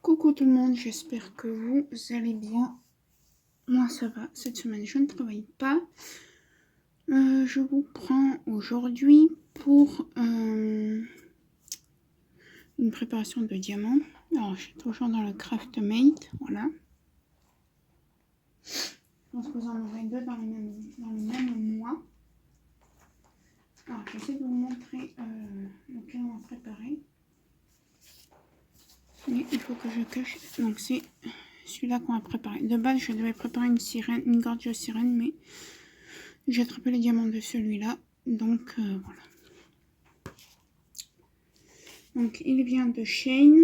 Coucou tout le monde, j'espère que vous allez bien. Moi ça va, cette semaine je ne travaille pas. Je vous prends aujourd'hui pour une préparation de diamants. Alors je suis toujours dans le Craftmate, voilà. Je pense que vous en aurez deux dans le même mois. Alors j'essaie de vous montrer lequel on va préparer. Mais il faut que je cache. Donc c'est celui-là qu'on va préparer. De base je devais préparer une sirène, une gorgeous sirène, mais j'ai attrapé les diamants de celui-là. Donc voilà. Donc il vient de Shane.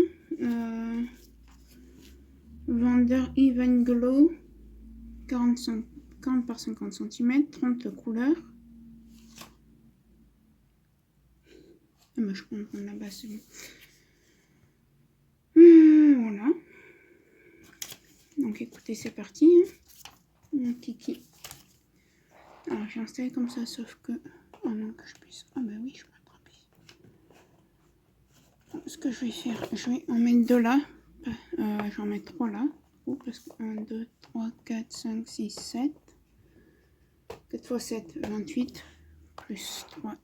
Vendeur Even Glow. 40 par 50 cm. 30 couleurs. Ah bah, je compte là-bas, c'est bon. Voilà. Donc écoutez, c'est parti. Mon kiki. Alors j'ai installé comme ça, sauf que... Oh non, que je puisse... Ah bah oui, je peux attraper. Ce que je vais faire, je vais en mettre deux là. Je vais en mettre trois là. Parce que 1, 2, 3, 4, 5, 6, 7. 4 x 7, 28. Plus 3,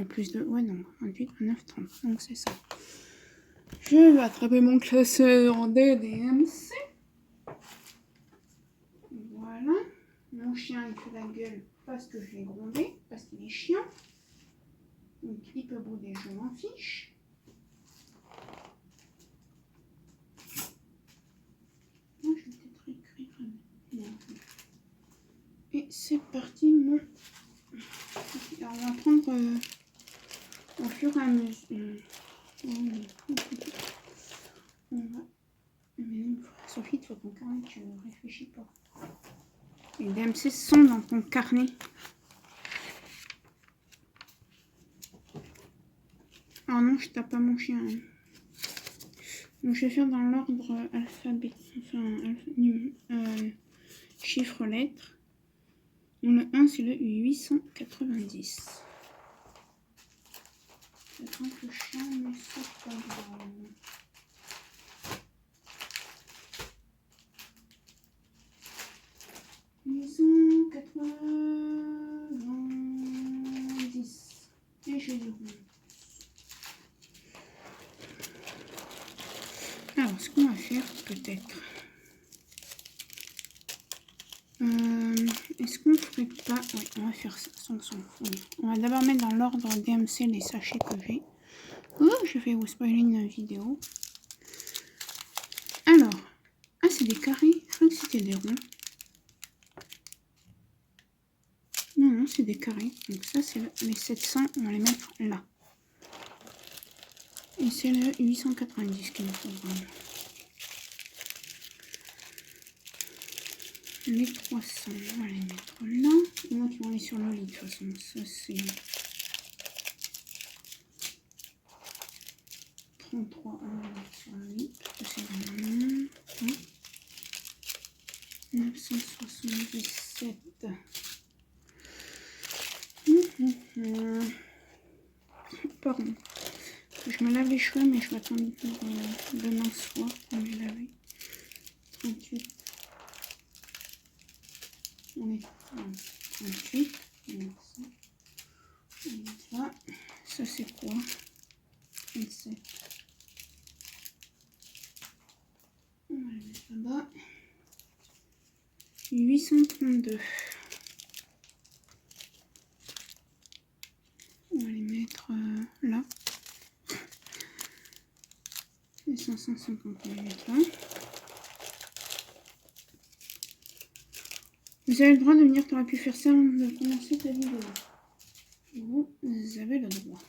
plus 2, ouais non, 28, 29, 30. Donc c'est ça. Je vais attraper mon classeur en DDMC. Voilà. Mon chien il fait la gueule parce que je l'ai grondé, parce qu'il est chiant. Donc il peut bouder, je m'en fiche. Je vais peut-être écrire. Et c'est parti mon... Alors on va prendre au fur et à mesure. On va... Sophie, il faut ton carnet, tu ne réfléchis pas. Les DMC sont dans ton carnet. Ah non, je tape pas mon chien. Hein. Donc je vais faire dans l'ordre alphabet, enfin chiffre lettre. Donc le 1 c'est le 890. J'attends que le chien ne soit pas grave. Et je vais alors, ce qu'on va faire, peut-être... Est-ce qu'on ferait pas... Oui, on va faire ça, sans son. Oui. On va d'abord mettre dans l'ordre DMC les sachets que j'ai. Oh, je vais vous spoiler une vidéo. Alors... Ah, c'est des carrés. Je crois que c'était des ronds. Non, non, c'est des carrés. Donc ça, c'est les 700. On va les mettre là. Et c'est le 890 qu'il nous faudra. Les 300, on va les mettre là. Et donc, ils vont aller sur le lit, de toute façon. Ça, c'est 33, on va les mettre sur le lit. Parce que c'est vraiment... 977. Pardon. Je me lave les cheveux, mais je vais attendre pour demain soir pour me laver. 38. On est 38. On va mettre ça. On va mettre là. Ça, c'est quoi? 37. On va les mettre là-bas. 832. On va les mettre là. Les 550, on va les mettre là. Vous avez le droit de venir, tu aurais pu faire ça avant de commencer ta vidéo. Vous avez le droit.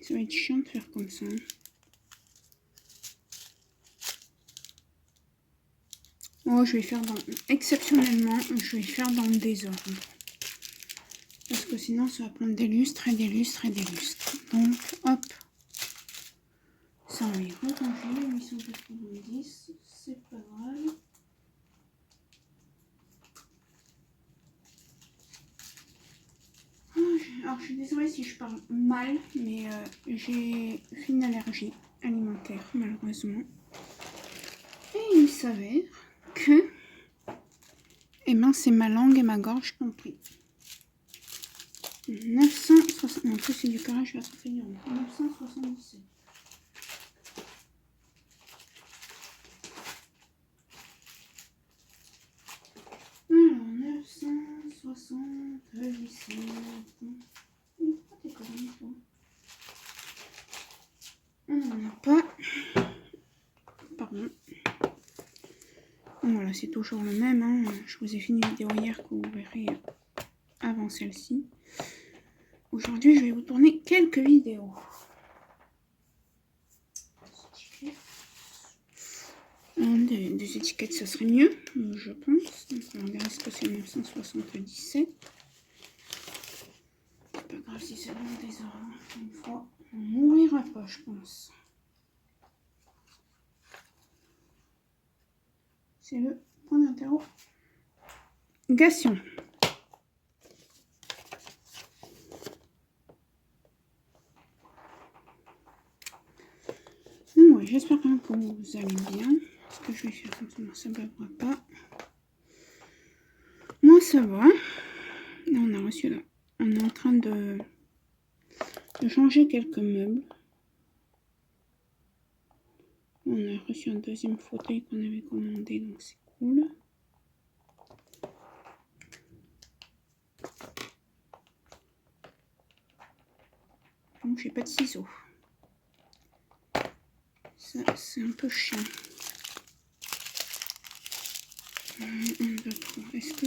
Ça va être chiant de faire comme ça. Oh, je vais faire dans... Exceptionnellement, je vais faire dans le désordre. Parce que sinon, ça va prendre des lustres et des lustres et des lustres. Donc, hop. Ça va y ranger. 890, c'est pas grave. Oh, j'ai Alors, je suis désolée si je parle mal, mais j'ai fait une allergie alimentaire, malheureusement. Et il s'avère que, eh ben, c'est ma langue et ma gorge qui ont pris. 960, en plus c'est du carrage vers ce 977. Alors, 977. Pourquoi t'es comme toi? On n'en a pas. Pardon. Voilà, c'est toujours le même. Hein. Je vous ai fait une vidéo hier que vous verrez avant celle-ci. Aujourd'hui, je vais vous tourner quelques vidéos. Des étiquettes, ça serait mieux, je pense. Donc, on verra ce que c'est 977. C'est pas grave si ça donne des erreurs. Une fois, on mourira pas, je pense. C'est le point d'interrogation. Donc, ouais, j'espère que vous allez bien. Ce que je vais faire comme ça ne bavera pas. Moi, ça va. Là, on a reçu là. On est en train de changer quelques meubles. On a reçu un deuxième fauteuil qu'on avait commandé, donc c'est cool. Donc j'ai pas de ciseaux. Ça, c'est un peu chiant. 1, 2, 3. Est-ce que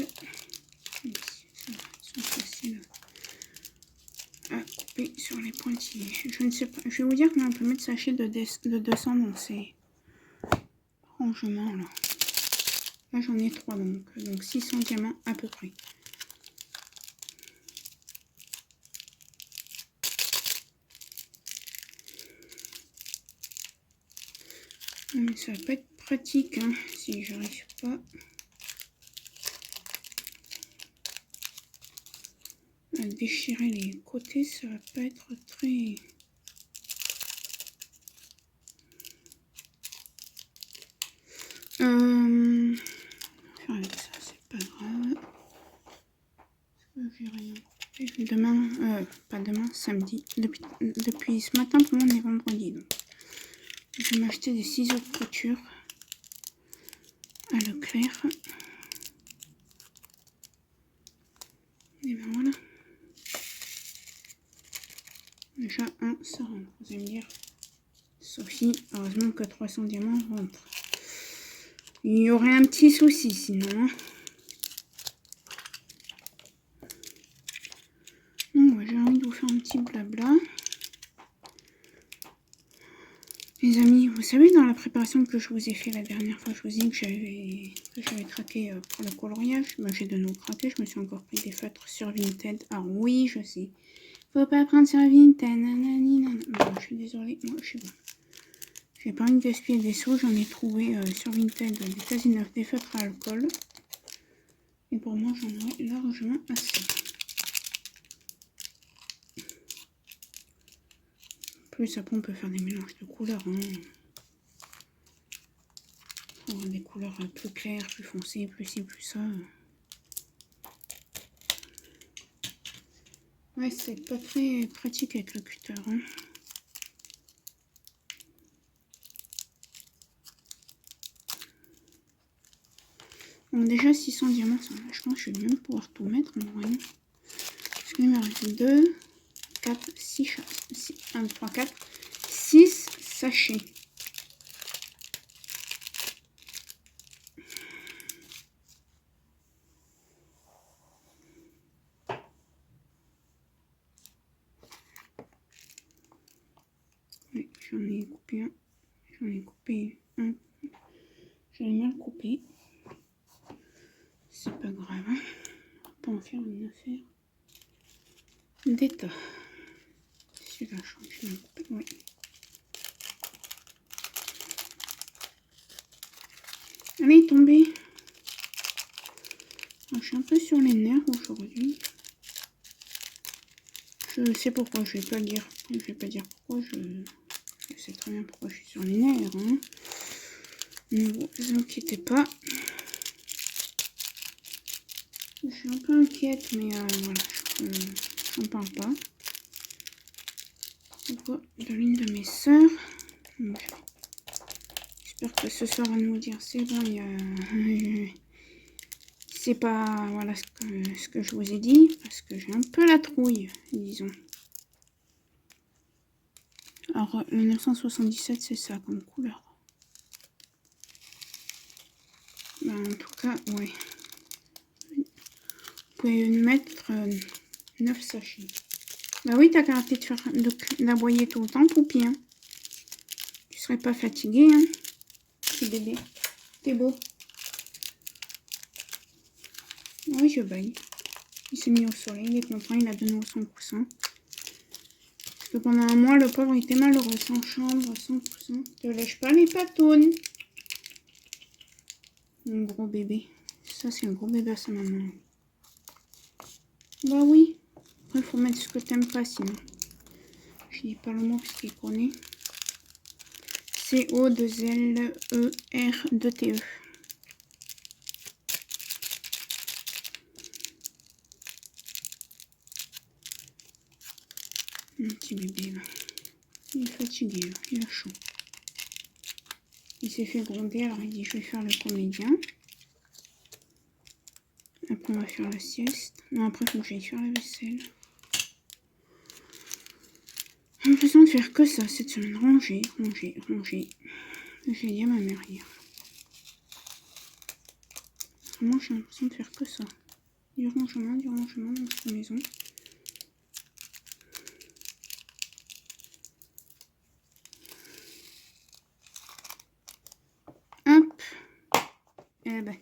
ça sont faciles à couper sur les pointillés? Je ne sais pas. Je vais vous dire comment on peut mettre sachet de 200 dans ces rangements là. Là j'en ai 3 donc 600 diamants à peu près. Mais ça va pas être pratique hein, si j'arrive pas à déchirer les côtés, ça va pas être très... Faire avec ça, c'est pas grave. J'ai rien. Demain, pas demain, samedi. Depuis ce matin, pour moi, on est vendredi. Donc. Je vais m'acheter des ciseaux de couture à Leclerc. Et ben voilà. Déjà, ça rentre. Vous allez me dire, Sophie, heureusement que 300 diamants rentrent. Il y aurait un petit souci sinon. Hein. Bon, j'ai envie de vous faire un petit blabla. Les amis, vous savez, dans la préparation que je vous ai fait la dernière fois, je vous ai dit que j'avais craqué pour le coloriage. Ben, j'ai de nouveau craqué, je me suis encore pris des feutres sur Vinted. Alors oui, je sais, faut pas prendre sur Vinted, nanani, nanana. Bon, je suis désolée, moi je suis bon. J'ai pas envie de gaspiller des sous, j'en ai trouvé sur Vinted des quasi neufs, des feutres à alcool. Et pour moi, j'en aurais largement assez. Plus après, on peut faire des mélanges de couleurs. Hein. Avoir des couleurs plus claires, plus foncées, plus ci, plus ça. Ouais, c'est pas très pratique avec le cutter. Hein. Bon, déjà 600 diamants, ça, je pense que je vais même pouvoir tout mettre en vrai. Parce qu'il me reste 2, 4, 6, 1, 3, 4, 6 sachets. Oui, j'en ai coupé un. J'en ai coupé un. J'en ai mal coupé. C'est pas grave. Hein. On peut en faire une affaire d'état. Celui-là, je crois que je l'ai coupé. Oui. Allez, il est tombé. Alors, je suis un peu sur les nerfs aujourd'hui. Je sais pourquoi, je vais pas dire. Je vais pas dire pourquoi, je sais très bien pourquoi je suis sur les nerfs. Hein. Ne vous inquiétez pas. Je suis un peu inquiète, mais voilà, je n'en parle pas. De l'une de mes sœurs. J'espère que ce soir elle nous dire c'est bon, c'est pas voilà ce que je vous ai dit, parce que j'ai un peu la trouille, disons. Alors le 977 c'est ça comme couleur. Ben, en tout cas, ouais. Vous pouvez mettre 9 sachets. Bah oui, t'as qu'à arrêter de l'aboyer tout le temps, Poupi. Hein. Tu serais pas fatigué, hein, petit bébé. T'es beau. Oui, je baille. Il s'est mis au soleil, il est content, il a de nouveau son coussin. Parce que pendant un mois, le pauvre était malheureux, sans chambre, sans coussin. Te lèche pas les patounes. Mon gros bébé. Ça, c'est un gros bébé à sa maman. Bah oui. Après, il faut mettre ce que t'aimes pas, sinon. Je dis pas le mot parce qu'il connaît. CO2LER2TE. Un petit bébé là. Il est fatigué là. Il a chaud. Il s'est fait gronder, alors il dit je vais faire le comédien. Après on va faire la sieste. Non, après il faut que j'aille faire la vaisselle. J'ai l'impression de faire que ça cette semaine. Ranger. J'ai dit à ma mère hier. Vraiment j'ai l'impression de faire que ça. Du rangement dans cette maison. Hop. Eh ben, vous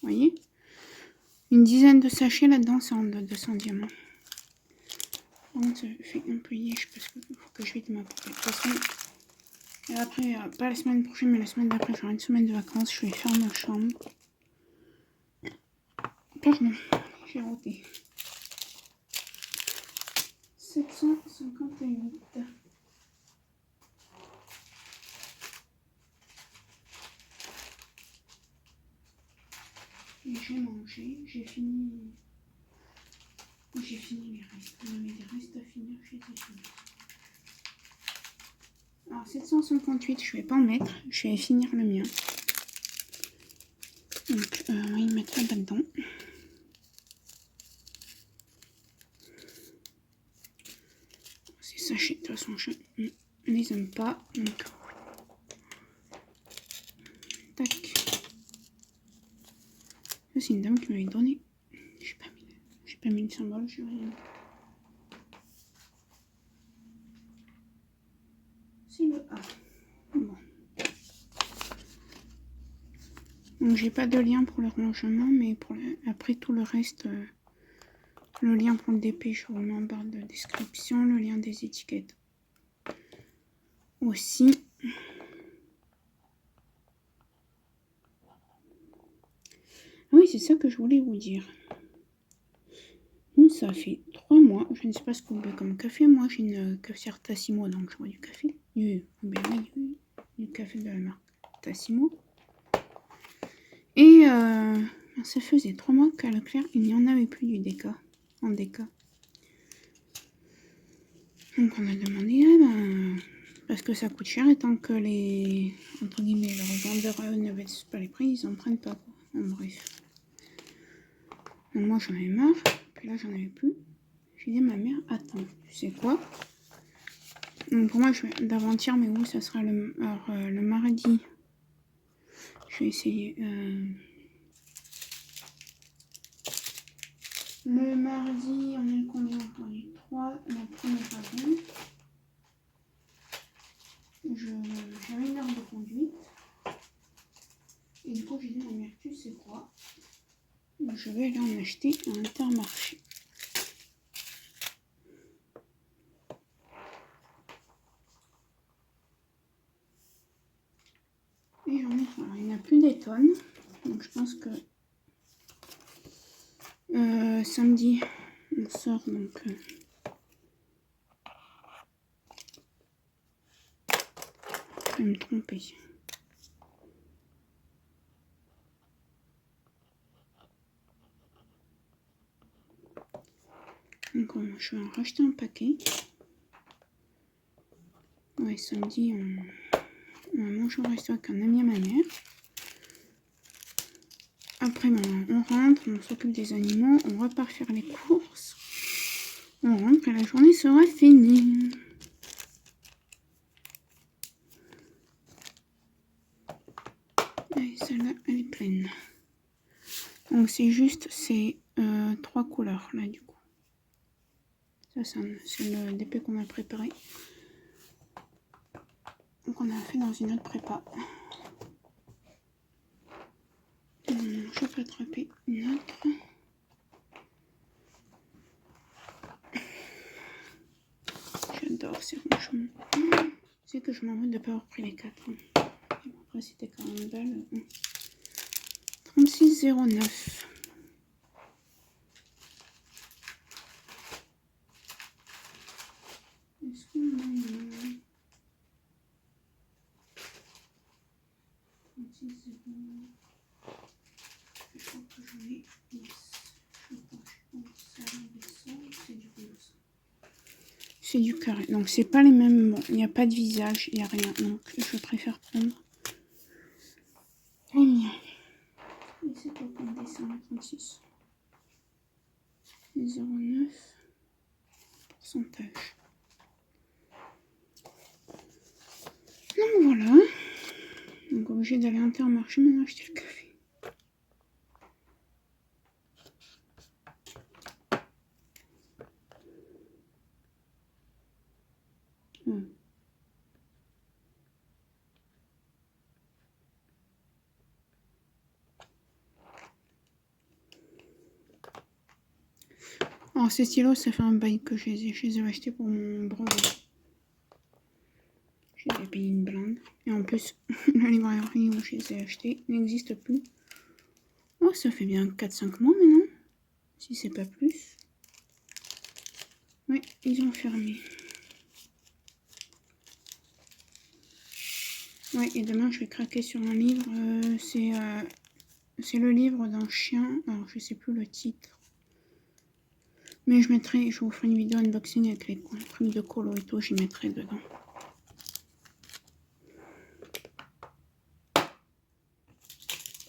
voyez, une dizaine de sachets là-dedans, c'est en 200 diamants. Bon, ça fait un peu yèche parce qu'il faut que je vide ma poubelle. De toute façon, et après, pas la semaine prochaine, mais la semaine d'après, j'aurai une semaine de vacances. Je vais faire ma chambre. Pardon, j'ai roté. 758. Et j'ai mangé, j'ai fini les restes. Il y avait des restes à finir, j'ai fini. Alors 758, je vais pas en mettre, je vais finir le mien. Donc il mettra là-dedans. Ces sachets, de toute façon, je ne les aime pas. Donc, tac. Ça, c'est une dame qui m'avait donné. J'ai pas mis le symbole, j'ai rien. C'est le A. Bon. Donc, j'ai pas de lien pour le rangement, mais pour après tout le reste, le lien pour le DP, je vous mets en barre de description, le lien des étiquettes aussi. Oui, c'est ça que je voulais vous dire. Donc, ça fait 3 mois. Je ne sais pas ce que vous buvez comme café. Moi, j'ai une cafetière Tassimo, donc je bois du café. Du café de la marque Tassimo. Et ça faisait 3 mois qu'à Leclerc, il n'y en avait plus du déca. En déca. Donc, on a demandé, parce que ça coûte cher, et tant que les, entre guillemets, les revendeurs ne baissent pas les prix, ils en prennent pas, quoi. En bref. Donc, moi, j'en avais marre. Puis là, j'en avais plus. J'ai dit à ma mère, attends, tu sais quoi? Donc, pour moi, d'avant-hier, mais oui, ça sera le mardi. Je vais essayer. Le mardi, on est le combien aujourd'hui? 3, la première avril. J'avais une heure de conduite. Et du coup, j'ai dit à ma mère, tu sais quoi? Je vais aller en acheter à Intermarché. Et j'en ai, alors, il n'y en a plus des tonnes. Donc je pense que samedi, on sort donc vais me tromper. Donc je vais en racheter un paquet. Ouais, samedi, on mange au resto avec un ami à ma mère. Après, on rentre, on s'occupe des animaux, on repart faire les courses. On rentre et la journée sera finie. Et celle-là, elle est pleine. Donc c'est juste ces 3 couleurs là du coup. Ça c'est le DP qu'on a préparé. Donc on a fait dans une autre prépa. Je peux attraper une autre. J'adore ces ronchons. C'est que je m'en veux de ne pas avoir pris les 4. Après c'était 40 balles. 36,09. Est-ce qu'on a une... 36,09. Je crois que j'en ai 10. Je pense c'est du 12. C'est du carré. Donc c'est pas les mêmes. Bon, il n'y a pas de visage, il n'y a rien. Donc je préfère prendre les miens. Et c'est quoi comme dessin 36. 0,9 pourcentage. Donc voilà. Donc obligé d'aller à Intermarché maintenant acheter le café. Alors ces stylos, ça fait un bail que je les ai achetés pour mon brevet. Je les ai payé une blinde. Et en plus, la librairie où je les ai achetés n'existe plus. Oh, ça fait bien 4-5 mois maintenant. Si c'est pas plus. Oui, ils ont fermé. Ouais, et demain je vais craquer sur un livre. C'est le livre d'un chien. Alors je sais plus le titre. Mais je vous ferai une vidéo unboxing avec les trucs de colo et tout, j'y mettrai dedans.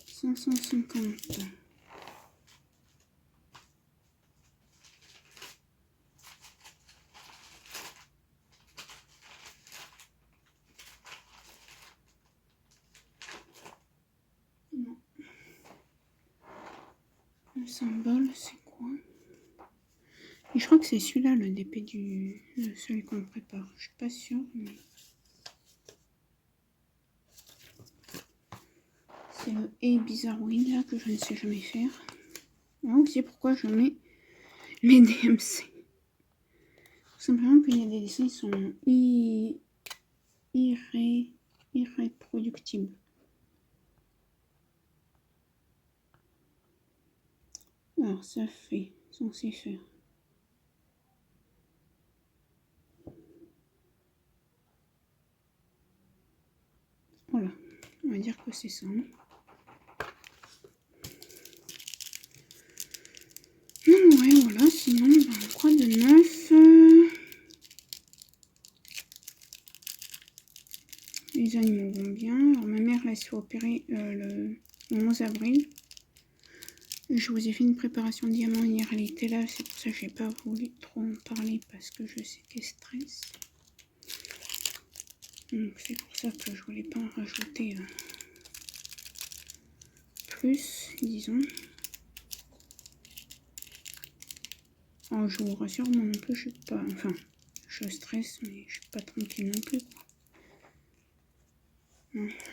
$550. Non. Le symbole, c'est quoi? Et je crois que c'est celui-là, le DP de celui qu'on prépare. Je suis pas sûre, mais... C'est le E bizarroïde, là, que je ne sais jamais faire. Donc, c'est pourquoi je mets les DMC. Tout simplement qu'il y a des dessins qui sont irréproductibles. Alors, ça fait, censé faire. Voilà, on va dire que c'est ça. Non, ouais, voilà, sinon, quoi de neuf? Les animaux vont bien. Alors, ma mère, là, s'est opérée le 11 avril. Je vous ai fait une préparation diamant hier, elle était là, c'est pour ça que j'ai pas voulu trop en parler parce que je sais qu'elle stresse. Donc c'est pour ça que je voulais pas en rajouter plus, disons. Alors je vous rassure, moi non plus je suis pas, enfin je stresse mais je suis pas tranquille non plus.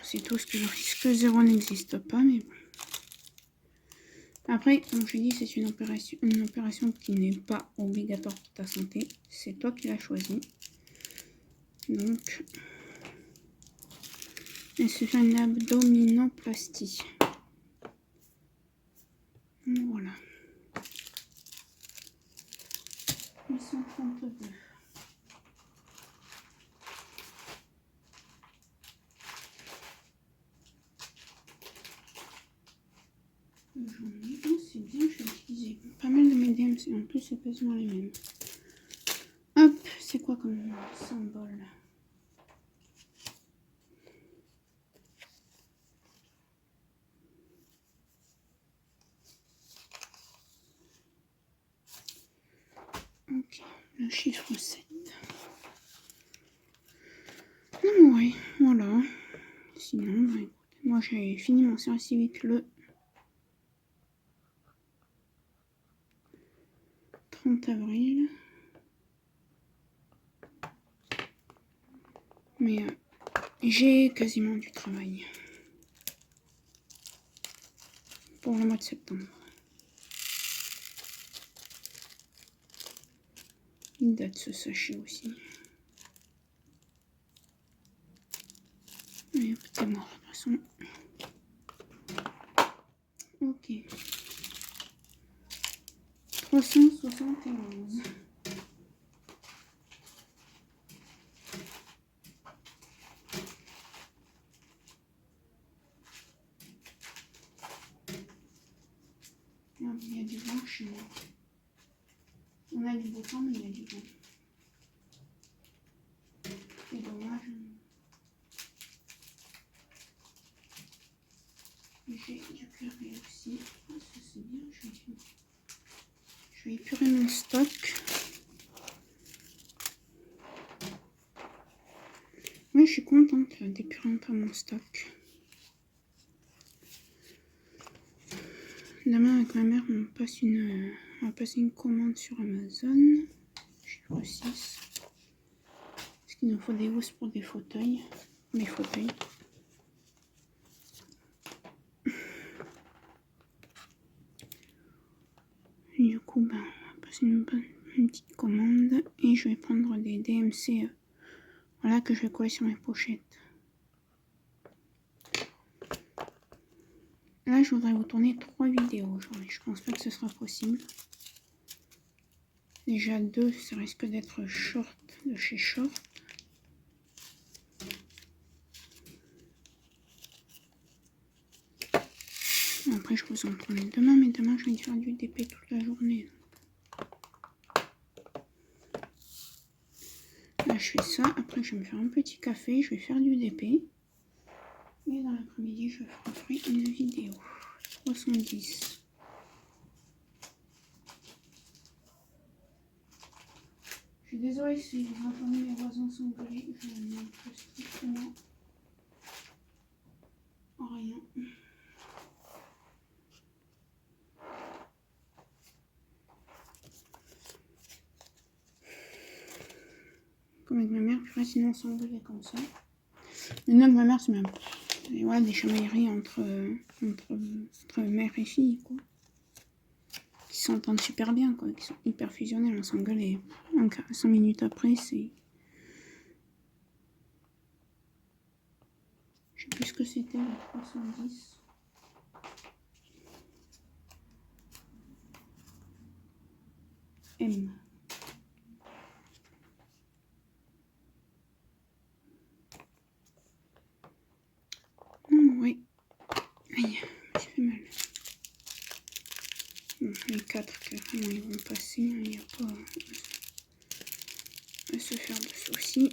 C'est tout ce que le risque zéro n'existe pas, mais bon. Après, comme je dis, c'est une opération qui n'est pas obligatoire pour ta santé. C'est toi qui l'as choisi. Donc, elle se fait une abdominoplastie. Voilà. 832. En plus, c'est quasiment les mêmes. Hop, c'est quoi comme symbole? Ok, le chiffre 7. Oui, voilà. Sinon, bah, écoute, moi j'ai fini mon service civique le 30 avril. Mais j'ai quasiment du travail pour le mois de septembre. Il date ce sachet aussi. Et c'est mort de toute façon. Ok. 371. Il y a du vent chez moi. On a du beau temps, mais il y a du vent. C'est dommage. J'ai du curry aussi. Ah, ça c'est bien. Je vais épurer mon stock. Oui, je suis contente d'épurer un peu mon stock. Demain, avec ma mère, on va passer une commande sur Amazon. Chiffre 6. Parce qu'il nous faut des housses pour des fauteuils. Les fauteuils. Et du coup, on va passer une petite commande. Et je vais prendre des DMC voilà, que je vais coller sur mes pochettes. Là, je voudrais vous tourner 3 vidéos aujourd'hui. Je pense pas que ce sera possible. Déjà 2, ça risque d'être short de chez Short. Après, je vous en tourner demain, mais demain, je vais faire du DP toute la journée. Là, je fais ça. Après, je vais me faire un petit café. Je vais faire du DP. Et dans l'après-midi, je ferai une vidéo. 310. Je suis désolée si vous entendez mes voisins s'engueuler. Je n'en peux strictement rien. Comme avec ma mère, sinon on s'engueulait comme ça. Mais avec ma mère, c'est même ouais, des chamailleries entre mère et fille, quoi. Qui s'entendent super bien, quoi. Qui sont hyper fusionnels. On s'engueule et 5 minutes après, c'est... Je sais plus ce que c'était, le 310. M. Oui. Aïe, j'ai fait mal. Bon, les 4, carrément, ils vont passer. Il n'y a pas à se faire de soucis.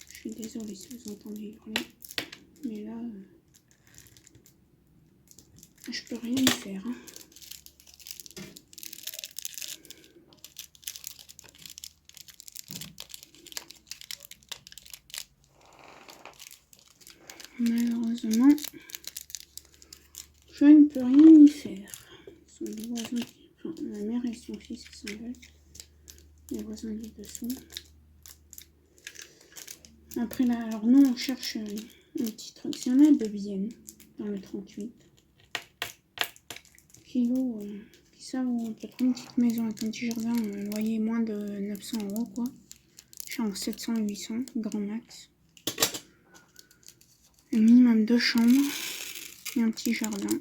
Je suis désolée si vous entendez hurler. Mais là, je peux rien y faire. Hein. Malheureusement, je ne peux rien y faire. Ce sont les voisins, enfin, ma mère et son fils qui s'engueulent. Les voisins du dessous. Après là, alors nous on cherche un petit truc. C'est un aile de Vienne dans le 38. Kilo, qui ça où on peut prendre une petite maison avec un petit jardin, loyer moins de 900 € quoi. Je suis en 700-800, grand max. Un minimum 2 chambres et un petit jardin.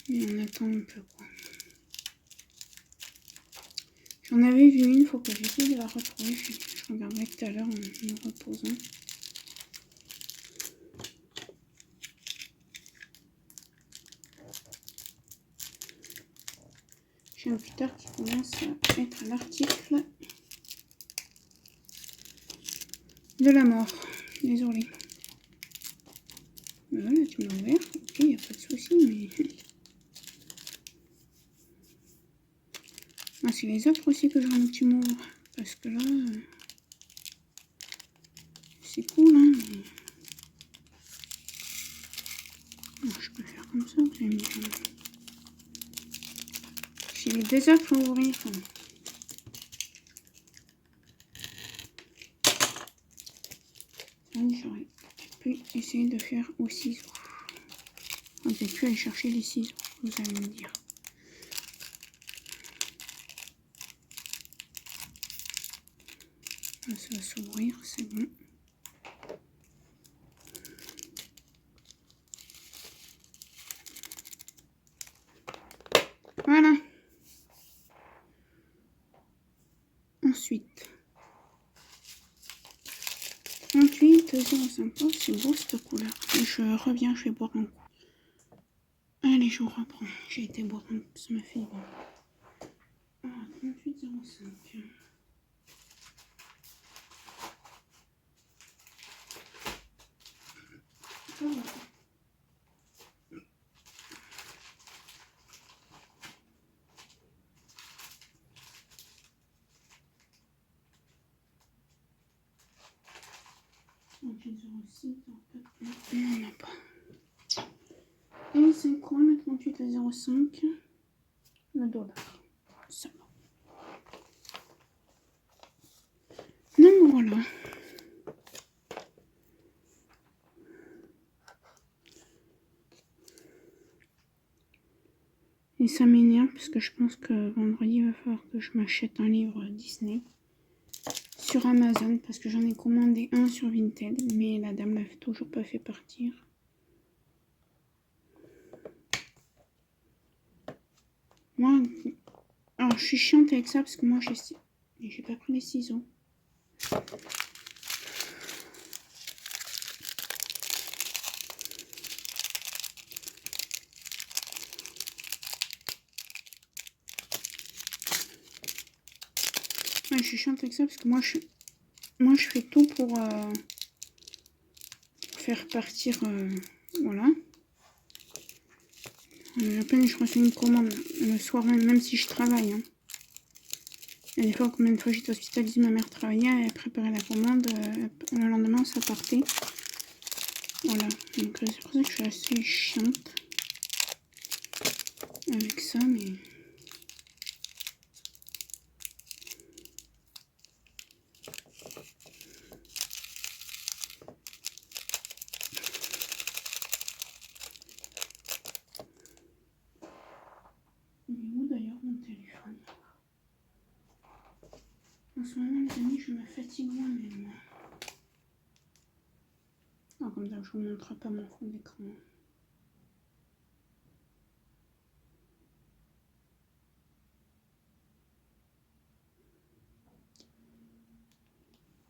Et on attend un peu quoi. J'en avais vu une, faut que j'essaie de la retrouver. Je regarderai tout à l'heure en me reposant. J'ai un Twitter qui commence à être à l'article de la mort. Désolée. Voilà, tu m'as ouvert. Ok, il n'y a pas de souci, mais... Ah, c'est les autres aussi que je veux que tu m'ouvres. Parce que là... c'est cool, hein, mais... Non, je peux faire comme ça, vous allez me dire. J'ai les deux autres à ouvrir. J'aurais pu essayer de faire au ciseau. On peut plus aller chercher les ciseaux, vous allez me dire. Là, ça va s'ouvrir, c'est bon. Voilà. Ensuite. 38, 05. Oh, c'est beau cette couleur. Je reviens, je vais boire un coup. Allez, je reprends. J'ai été boire un coup, ça m'a fait bien. Ah, 38, 05. Ça va. On n'en a pas. Et c'est quoi le 38 à 05? Le dollar. Ça va. Donc voilà. Et ça m'énerve parce que je pense que vendredi il va falloir que je m'achète un livre Disney sur Amazon parce que j'en ai commandé un sur Vinted, mais la dame l'a toujours pas fait partir. Moi, alors je suis chiante avec ça parce que moi j'ai pas pris les ciseaux. Ouais, je suis chiante avec ça parce que moi je fais tout pour faire partir, voilà. À peine je reçois une commande le soir même si je travaille. Hein. Il y a des fois, combien de fois j'étais hospitalisée, ma mère travaillait, elle préparait la commande, le lendemain ça partait. Voilà, donc c'est pour ça que je suis assez chiante avec ça, mais... Il est où d'ailleurs mon téléphone? En ce moment, les amis, je me fatigue moi-même. Ah, comme ça, je vous montre pas mon fond d'écran.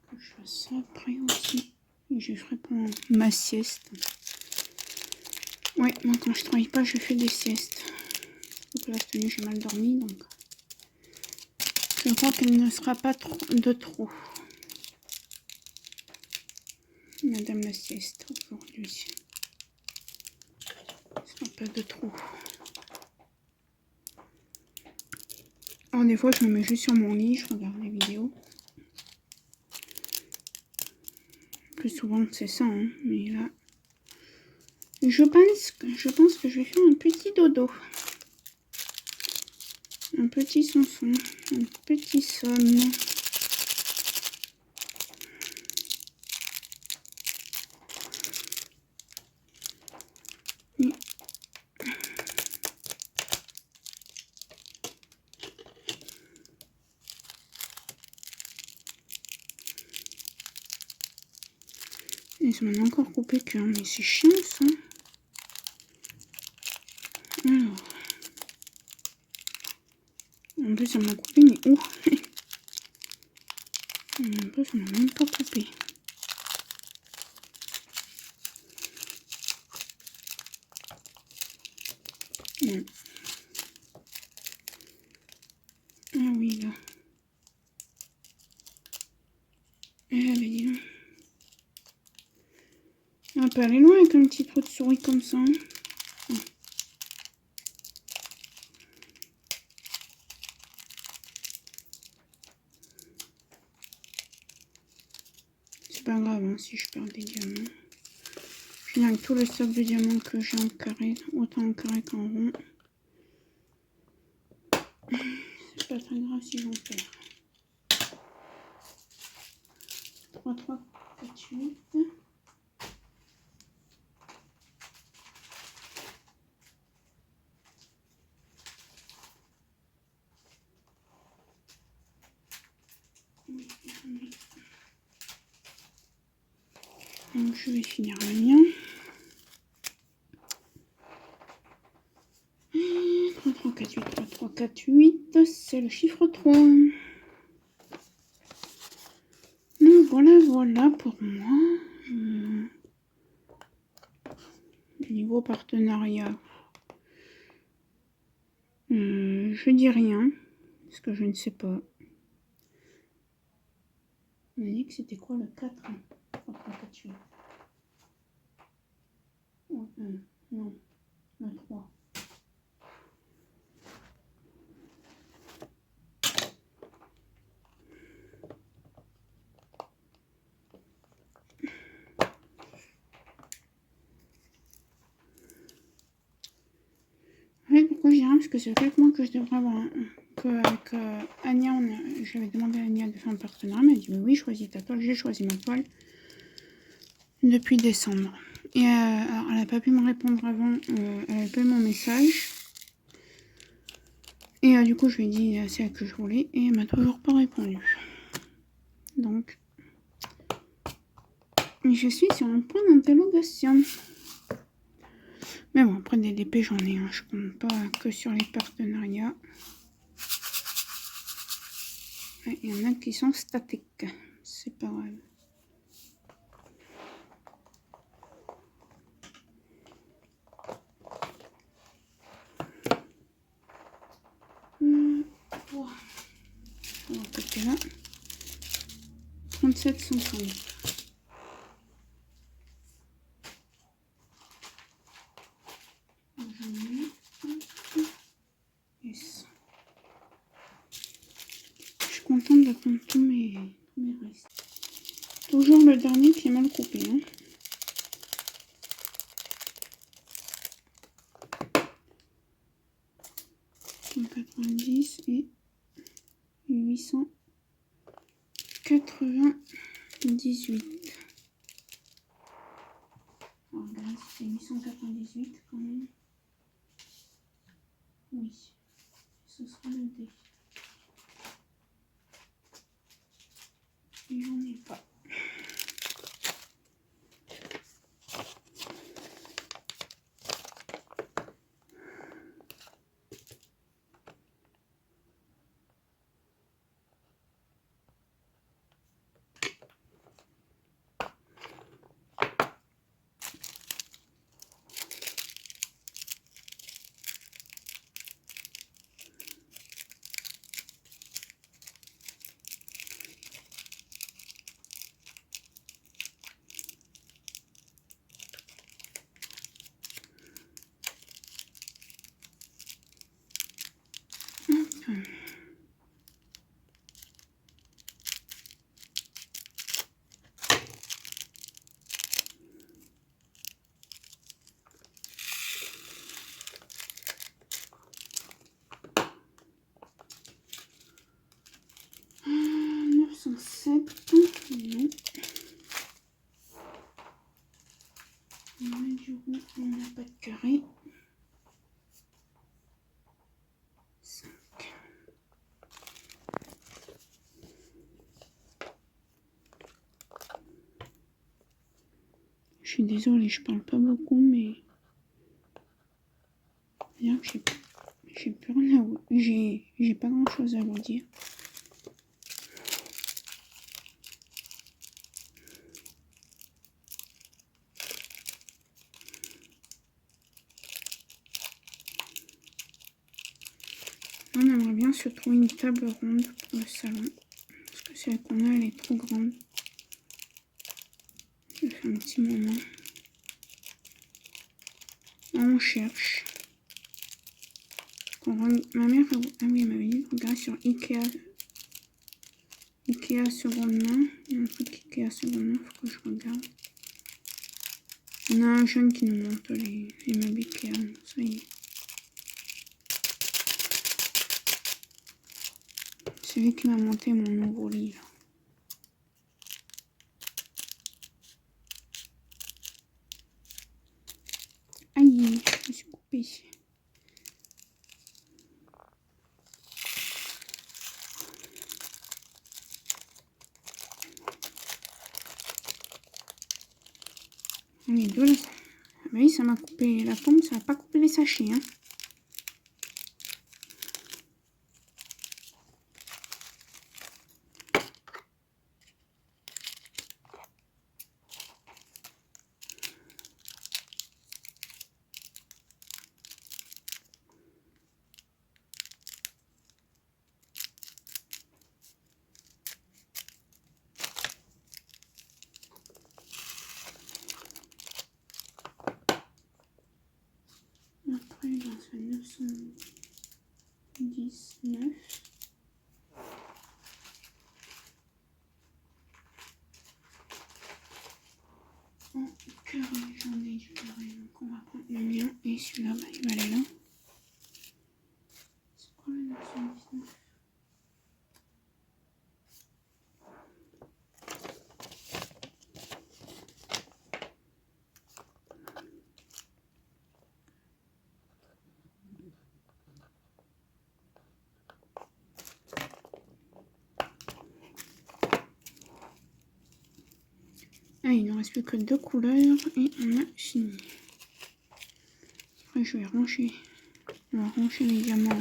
Que je fasse ça après aussi. Et je ferai pendant ma sieste. Ouais, moi quand je travaille pas, je fais des siestes. Donc là, cette nuit, j'ai mal dormi, donc... Je crois qu'elle ne sera pas de trop. Madame la sieste, aujourd'hui. Ce sera pas de trop. Alors des fois, je me mets juste sur mon lit, je regarde les vidéos. Plus souvent, c'est ça, hein, mais là... Je pense que je vais faire un petit dodo. Un petit sonson, un petit somme. Ils m'ont encore coupé que, mais c'est chiant ça. Alors, plus, ça m'a coupé, mais où? En plus, ça m'a même pas coupé. Bon. Ah oui, là. Eh ben, dis donc. On peut aller loin avec un petit trou de souris comme ça. Hein. C'est pas grave hein, si je perds des diamants. Je finis avec tout le stock de diamants que j'ai en carré, autant en carré qu'en rond. C'est pas très grave si j'en perds. 3, 3, 4, 8. Donc je vais finir le mien. 3, 3, 4, 8, 3, 3, 4, 8, c'est le chiffre 3. Donc voilà pour moi. Niveau partenariat, je dis rien, parce que je ne sais pas. On a dit que c'était quoi le 4 3, 3, 4, 8. Non, le 3. Ouais, pourquoi je dis rien? Parce que c'est quelques mois que je devrais avoir qu'avec Anya, j'avais demandé à Anya de faire un partenariat. Elle m'a dit oui, choisis ta toile. J'ai choisi ma toile depuis décembre. Et alors, elle n'a pas pu me répondre avant. Elle avait pas eu mon message. Et du coup, je lui ai dit c'est elle que je voulais. Et elle m'a toujours pas répondu. Donc, je suis sur un point d'interrogation. Mais bon, après des DP, j'en ai un. Je compte pas que sur les partenariats. Il y en a qui sont statiques. C'est pas grave. On va côté là. 37,50. Yes. Je suis contente de prendre tous mes restes. Toujours le dernier qui est mal coupé. Hein. « 90 et 898. Alors là, c'est 898 quand même. Oui, ce sera le dé. Et j'en ai pas. Non. Mais du coup, on n'a pas de carré. 5. Je suis désolée, je parle pas beaucoup, mais bien que J'ai plus rien à vous... J'ai pas grand chose à vous dire. On aimerait bien se trouver une table ronde pour le salon. Parce que celle qu'on a, elle est trop grande. Ça fait un petit moment. On cherche. Ma mère, ah oui, elle m'avait dit de regarder sur Ikea. Ikea seconde main. Il y a un truc Ikea seconde main, faut que je regarde. On a un jeune qui nous montre les meubles Ikea. Ça y est. C'est lui qui m'a monté mon nouveau lit. Là. Aïe, je me suis coupée. Les deux là. Ah bah oui, ça m'a coupé la pomme, ça n'a pas coupé les sachets. Hein. Après, il en fait 919. En cœur, j'en ai du pareil. Donc, on va prendre le mien. Et celui-là, bah, il va aller là. C'est quoi le 919? Ah, il ne reste plus que 2 couleurs et on a fini. Après, je vais ranger. On va ranger les diamants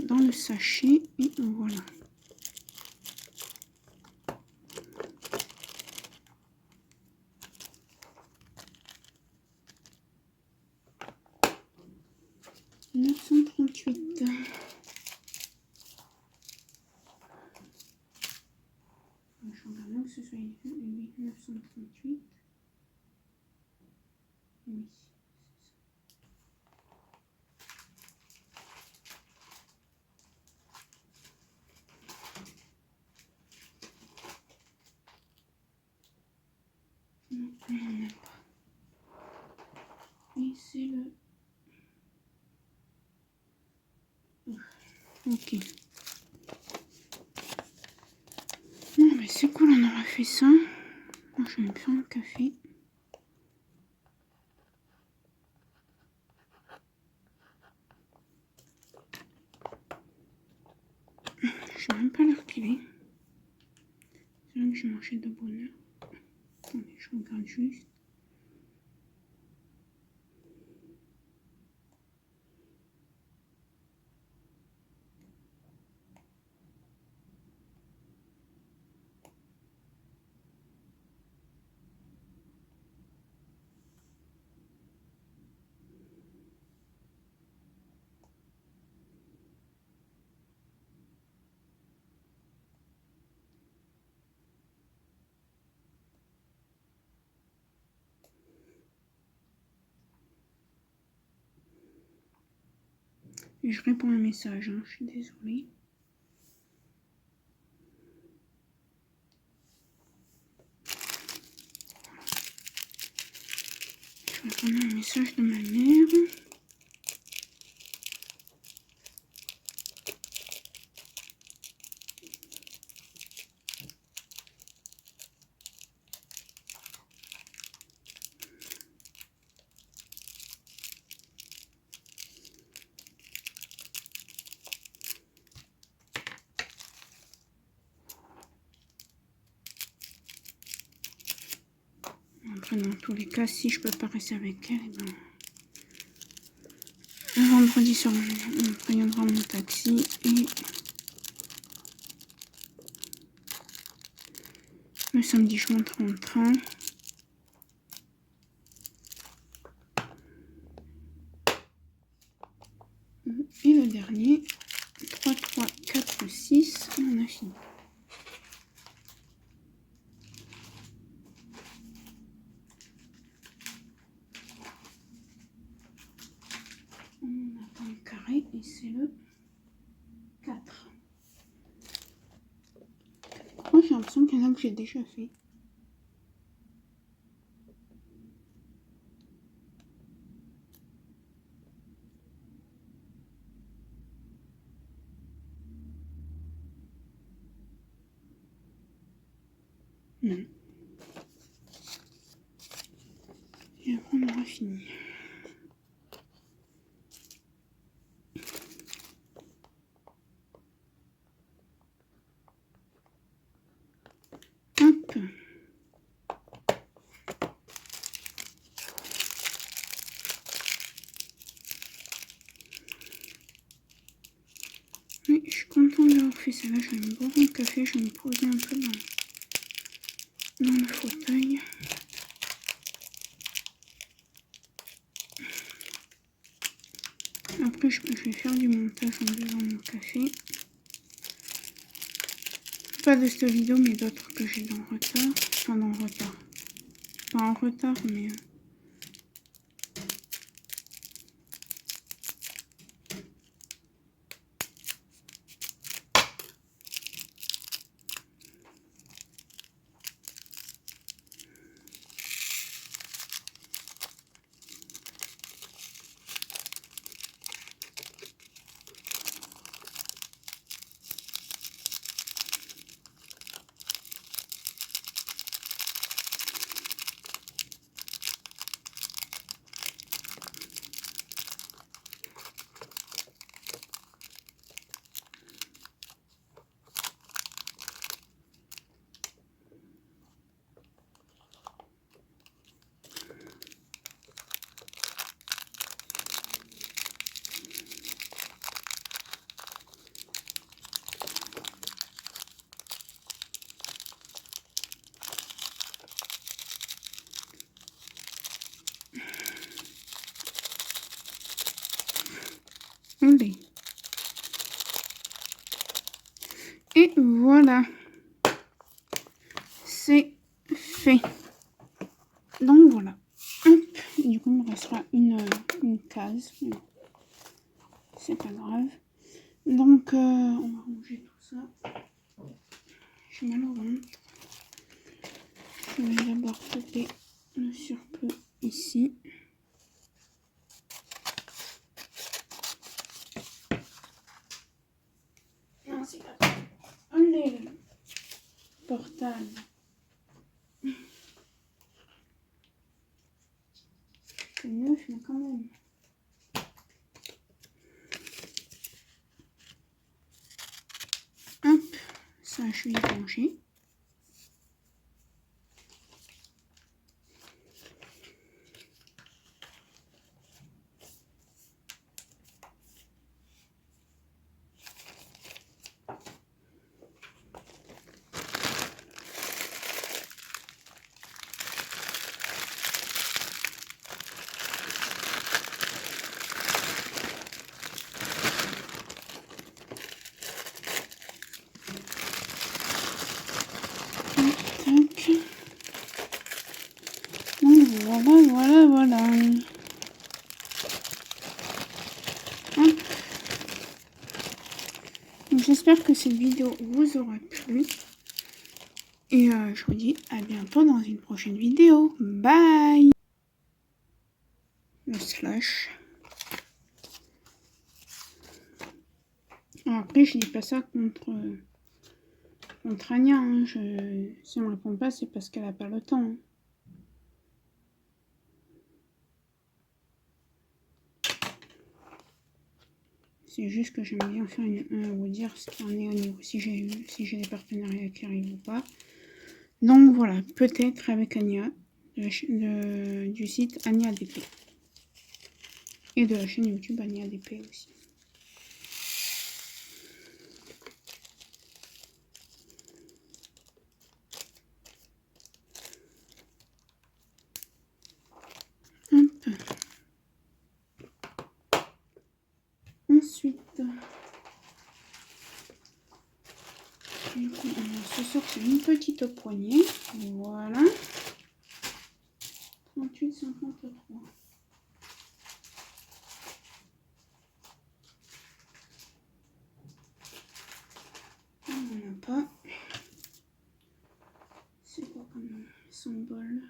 dans le sachet et voilà. « 938. Je regarde bien que ce soit 938. Oui. Non, il n'y en a pas. Et c'est le... Ok. Bon, mais c'est cool, on aura fait ça. Moi, je vais me faire un café. Je sais même pas l'heure qu'il est. C'est là que j'ai mangé de bonne heure. Attendez, je regarde juste. Et je réponds à un message, hein, je suis désolée. Je réponds à un message de ma mère. Après, dans tous les cas, si je peux pas rester avec elle, eh ben, le mercredi soir, on préviendra mon taxi et le samedi, je monterai en train. Et le dernier, 3, 3, 4, 6, et on a fini. On attend le carré et c'est le 4. Moi j'ai l'impression qu'il y en a que j'ai déjà fait. Non. Et après on aura fini. Hop. Oui, je suis contente d'avoir fait ça. Là, je vais me boire un café, je vais me poser un peu dans le fauteuil. Après, je vais faire du montage en buvant mon café. Pas de cette vidéo, mais d'autres que j'ai dans le retard. Enfin, dans le retard. Pas en retard, mais... Allez. Et voilà. C'est fait. Donc voilà. Hop. Du coup, il me restera une case. C'est pas grave. Donc, on va ranger tout ça. J'ai mal au ventre. Je vais d'abord couper le surplus ici. Non, c'est pas ça. Allez, le portable. C'est neuf, mais quand même. Hop, ça je vais ranger. Voilà. J'espère que cette vidéo vous aura plu. Et je vous dis à bientôt dans une prochaine vidéo. Bye! Le slush. Alors après, je dis pas ça contre Anya. Hein. Si elle me répond pas, c'est parce qu'elle a pas le temps. Hein. C'est juste que j'aime bien faire vous dire ce qu'il en est au niveau, si j'ai des partenariats qui arrivent ou pas. Donc voilà, peut-être avec Anya, du site Anya DP. Et de la chaîne YouTube Annie ADP aussi. Hop. Ensuite, du coup, on va se sortir une petite poignée. Voilà. 38,53. On n'en a pas. C'est quoi comme symbole?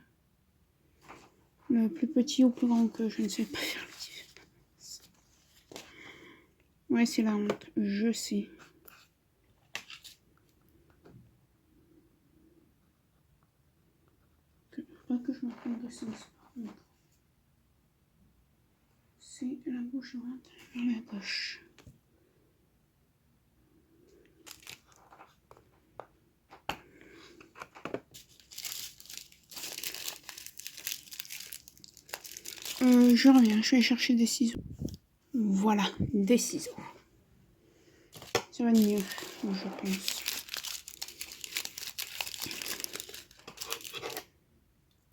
Le plus petit ou plus grand que je ne sais pas faire la différence. Ouais, c'est la honte, je sais. Pas que je me trompe de sens par contre. C'est la gauche droite vers la gauche. Je reviens, je vais chercher des ciseaux. Voilà, des ciseaux. Ça va mieux, je pense.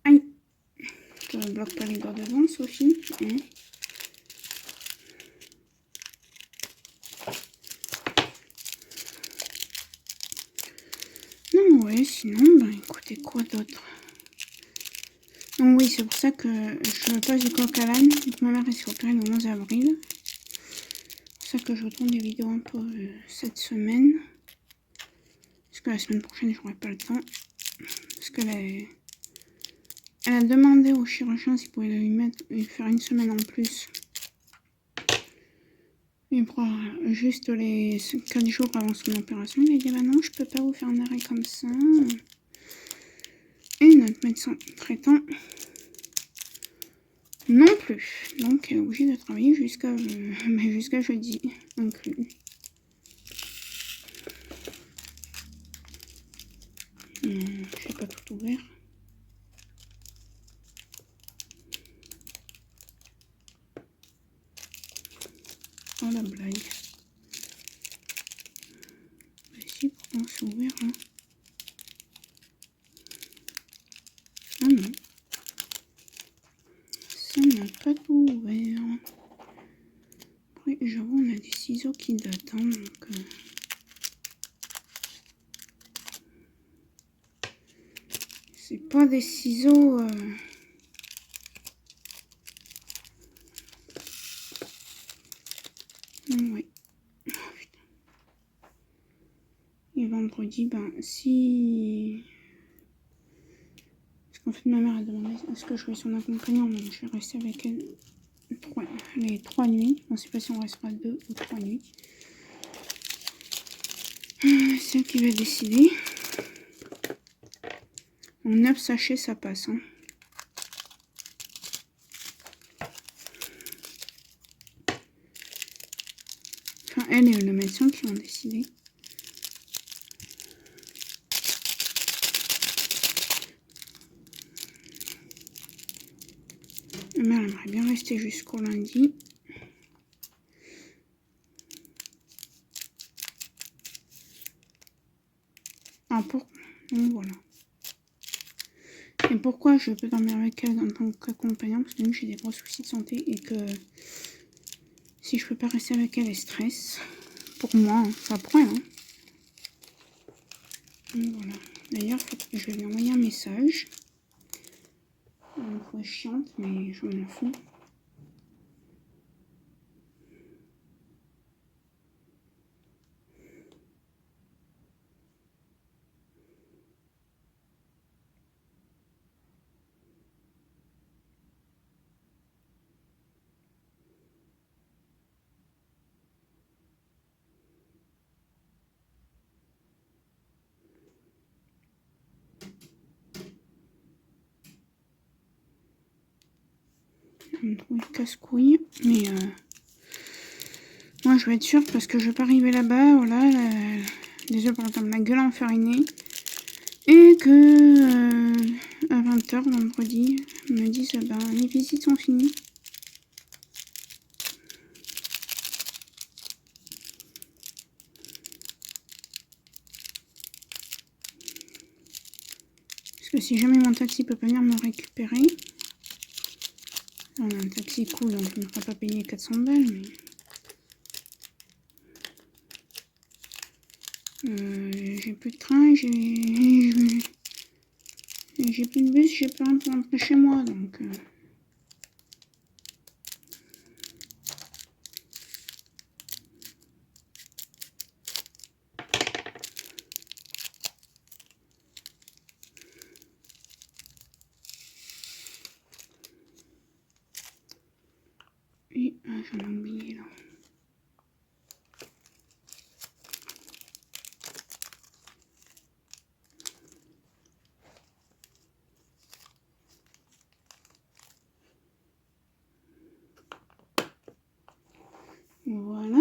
Aïe! Je ne bloque pas les doigts devant, Sophie. Non, ouais, sinon, ben écoutez, quoi d'autre? Donc oui, c'est pour ça que je passe du coq à l'âne. Ma mère est sur opérée le 11 avril. C'est pour ça que je retourne des vidéos un peu cette semaine. Parce que la semaine prochaine, j'aurai pas le temps. Parce qu'elle a demandé au chirurgien s'il pouvait lui faire une semaine en plus. Il prend juste les 4 jours avant son opération. Il a dit bah non, je peux pas vous faire un arrêt comme ça. Et notre médecin traitant non plus. Donc elle est obligée de travailler jusqu'à jeudi inclus. Je n'ai pas tout ouvert. Oh la blague. Si, pourtant c'est ouvert. Hein. Ah non. Ça n'a pas tout ouvert. Après, j'avoue, on a des ciseaux qui datent. Hein, donc, c'est pas des ciseaux... Oui. Oh, putain. Et vendredi, ben, si... Parce qu'en fait, ma mère a demandé à ce que je sois son accompagnant, donc je vais rester avec elle les 3 nuits. On ne sait pas si on restera 2 ou 3 nuits. C'est elle qui va décider. En 9 sachets, ça passe. Hein. Enfin, elle et le médecin qui vont décider. Ma mère aimerait bien rester jusqu'au lundi. Ah, donc voilà. Et pourquoi je peux dormir avec elle en tant qu'accompagnant? Parce que j'ai des gros soucis de santé et que si je peux pas rester avec elle, elle stresse. Pour moi, hein, ça prend. Hein. Donc voilà. D'ailleurs, je vais lui envoyer un message. Une fois chiante, mais je m'en fous. Je me trouve casse-couille, mais moi je vais être sûre parce que je vais pas arriver là-bas, voilà, désolé par exemple, la gueule enfarinée, et que à 20 h vendredi, ils me disent ben les visites sont finies. que si jamais mon taxi peut pas venir me récupérer, on a un taxi cool donc je ne ferai pas payer 400 balles, mais j'ai plus de train, j'ai plus de bus, j'ai plus rien pour rentrer chez moi, donc et j'en ai oublié là. Voilà.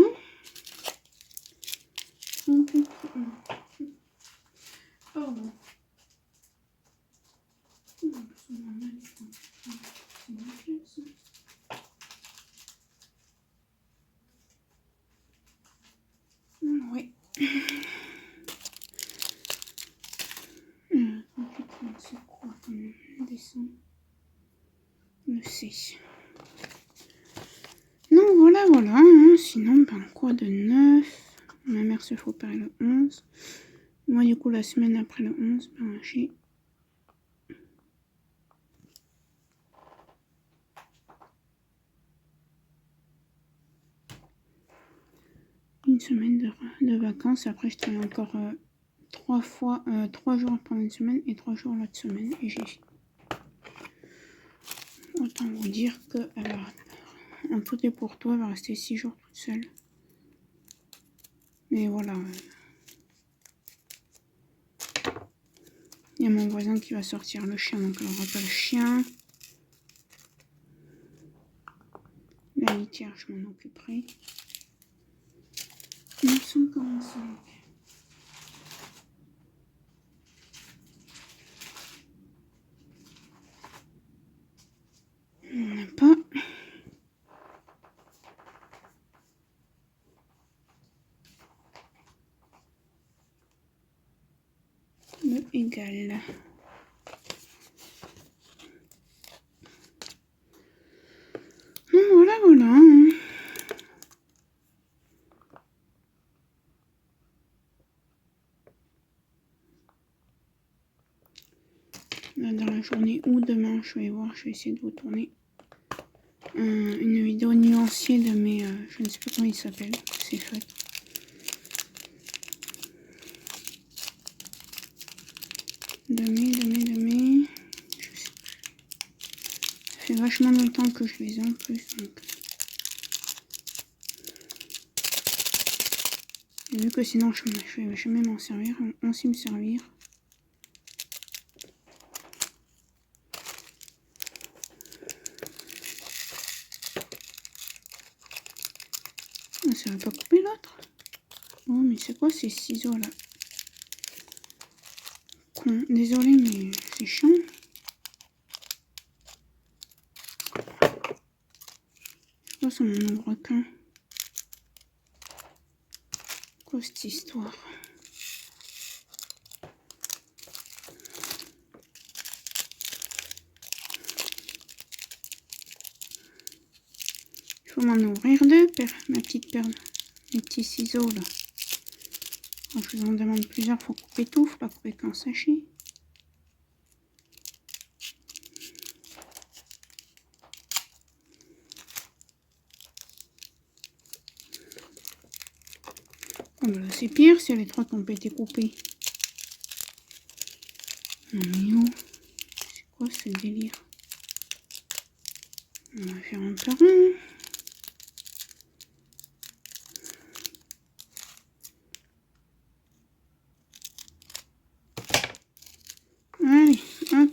Oh bon. Oui. 38, c'est quoi comme dessin? Le C. Non, voilà, hein. Sinon, ben quoi de neuf? Ma mère se fait opérer le 11. Moi, du coup, la semaine après le 11, ben j'ai une semaine de vacances. Après, je travaille encore 3 jours pendant une semaine et 3 jours l'autre semaine. Et j'ai fini. Autant vous dire que en tout et pour toi, elle va rester 6 jours toute seule. Mais voilà. Il y a mon voisin qui va sortir le chien, donc elle aura pas le chien. La litière, je m'en occuperai. 945. On n'a pas. Le égal. Voilà. Là, dans la journée ou demain, je vais voir, je vais essayer de vous tourner une vidéo nuancier de mes, je ne sais pas comment il s'appelle, c'est chouette. De mes, je sais plus. Ça fait vachement longtemps que je les ai en plus, donc. Et vu que sinon je vais jamais m'en servir, on sait me servir. Ah, ça va pas couper l'autre. Oh mais c'est quoi ces ciseaux là? Désolée mais c'est chiant. C'est quoi ça mon requin? Quoi cette histoire? Il faut m'en ouvrir deux, ma petite perle. Les petits ciseaux là. Quand je vous en demande plusieurs, faut couper tout, faut pas couper qu'un sachet. Oh bah là c'est pire si les trois qui ont pas été coupés. Non mais oh, c'est quoi ce délire? On va faire un par un. Allez, hop.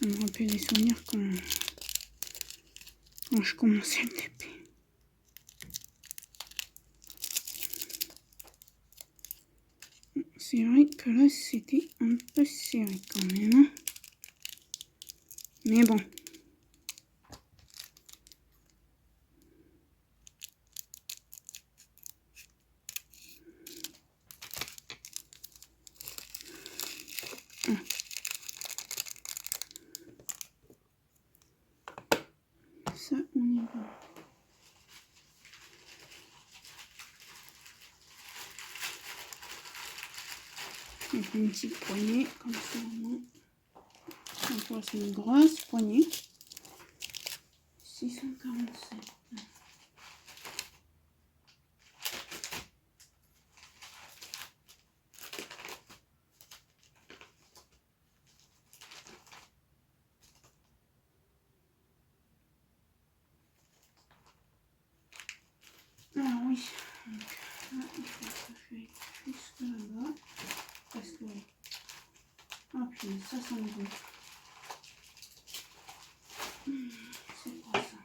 Ça me rappelle des souvenirs quand je commençais le TP. C'est vrai que là, c'était un peu serré quand même. Hein. Mais bon. Ça, on est bon. Donc une petite poignée, comme ça, vraiment. On voit c'est une grosse poignée. 647. Alors oui, donc là, il faut que je fasse jusque là-bas. Parce que... Ah puis ça me goûte. C'est quoi ça?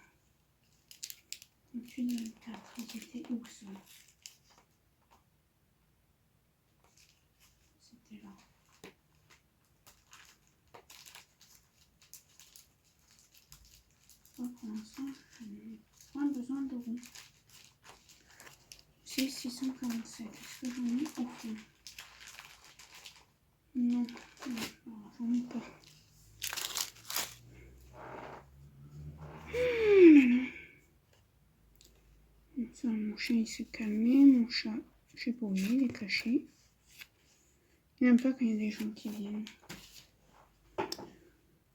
28, 24, ils étaient où ça? C'était là. Pour l'instant, je n'ai pas besoin de roue. C'est 647. Est-ce que j'en ai au fond? Non, j'en ai pas. Ça, mon chat il s'est calmé. Mon chat, je sais pas où il est caché. Il n'aime pas quand il y a des gens qui viennent.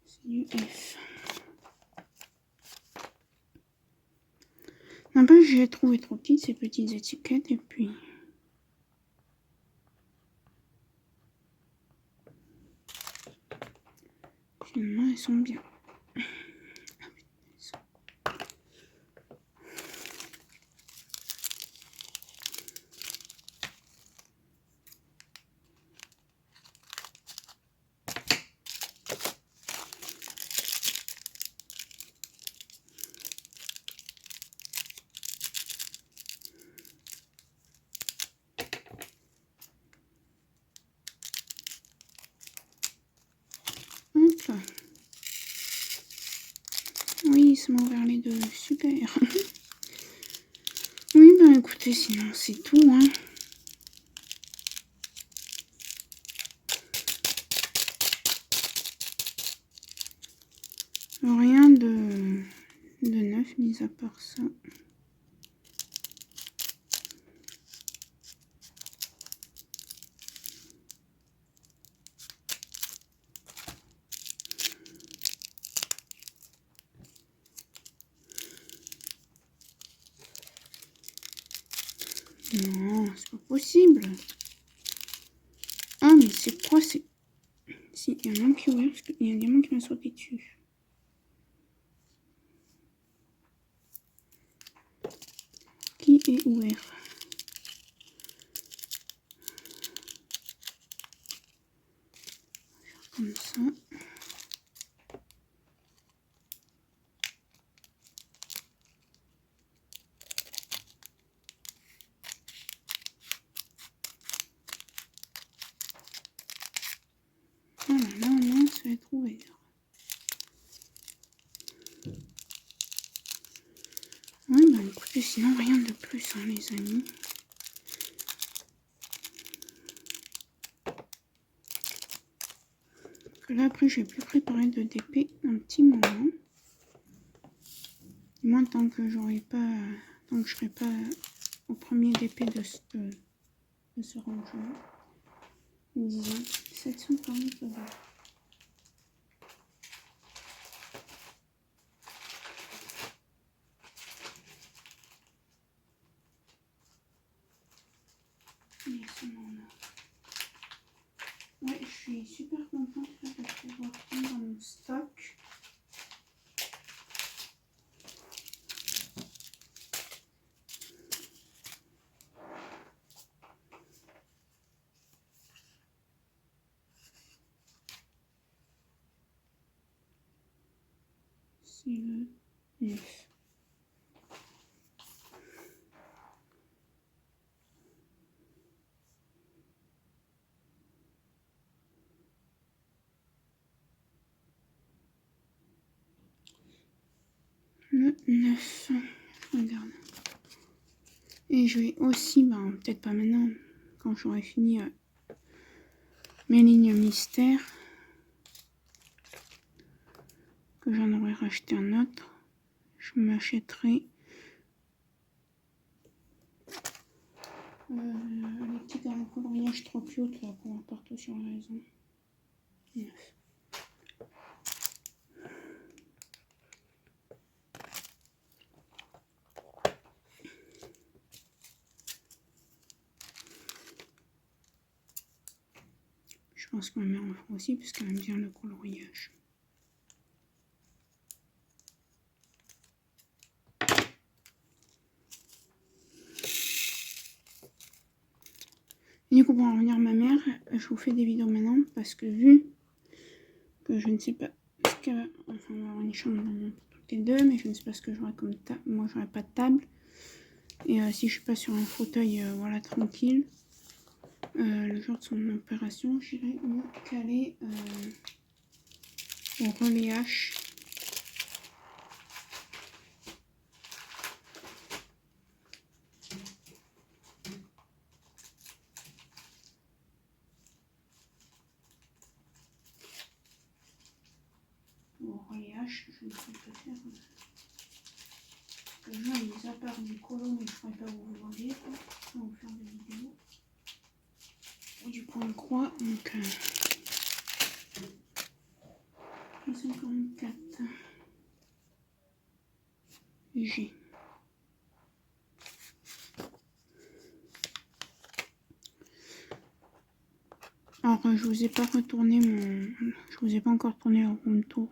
C'est du F. N'empêche, j'ai trouvé trop petites ces petites étiquettes et puis. Finalement, elles sont bien. Hop. Oui, ça m'a ouvert les deux. Super. Oui, bah écoutez, sinon c'est tout, hein. Rien de neuf, mis à part ça. Non, c'est pas possible. Ah, mais c'est quoi? C'est... Si, il y en a un qui est ouvert parce qu'il y a un diamant qui m'a sauté dessus. Qui est ouvert? Comme ça. Voilà, là au moins ça va être ouvert. Oui, bah écoutez, sinon rien de plus, hein, les amis. Là après, je vais plus préparer de DP un petit moment. Du moins tant que j'aurai pas, tant que je serai pas au premier DP de ce rangement. Disons 740 €. Ouais, je suis super contente là, de pouvoir prendre mon stock. C'est le 9. Le 9. Je regarde. Et je vais aussi, peut-être pas maintenant, quand j'aurai fini mes lignes mystères, que j'en aurais racheté un autre, je m'achèterai les petits carrés de coloriage trop cute là qu'on voit partout sur la maison. 9. Je pense que ma mère en fera aussi parce qu'elle aime bien le coloriage. Et du coup, pour en revenir à ma mère, je vous fais des vidéos maintenant parce que vu que je ne sais pas ce qu'elle va... Enfin, on va avoir une chambre dans toutes les deux, mais je ne sais pas ce que j'aurai comme table. Moi, j'aurai pas de table. Et si je suis pas sur un fauteuil, voilà, tranquille, le jour de son opération, j'irai me caler au relais H. Au relais H, je ne sais pas faire. Parce que là, mis à part du colo, mais je ne pourrais pas vous vendre, quoi. Je vais vous faire des vidéos. Du point croix, donc 54 G. Alors je vous ai pas retourné je vous ai pas encore tourné le room tour.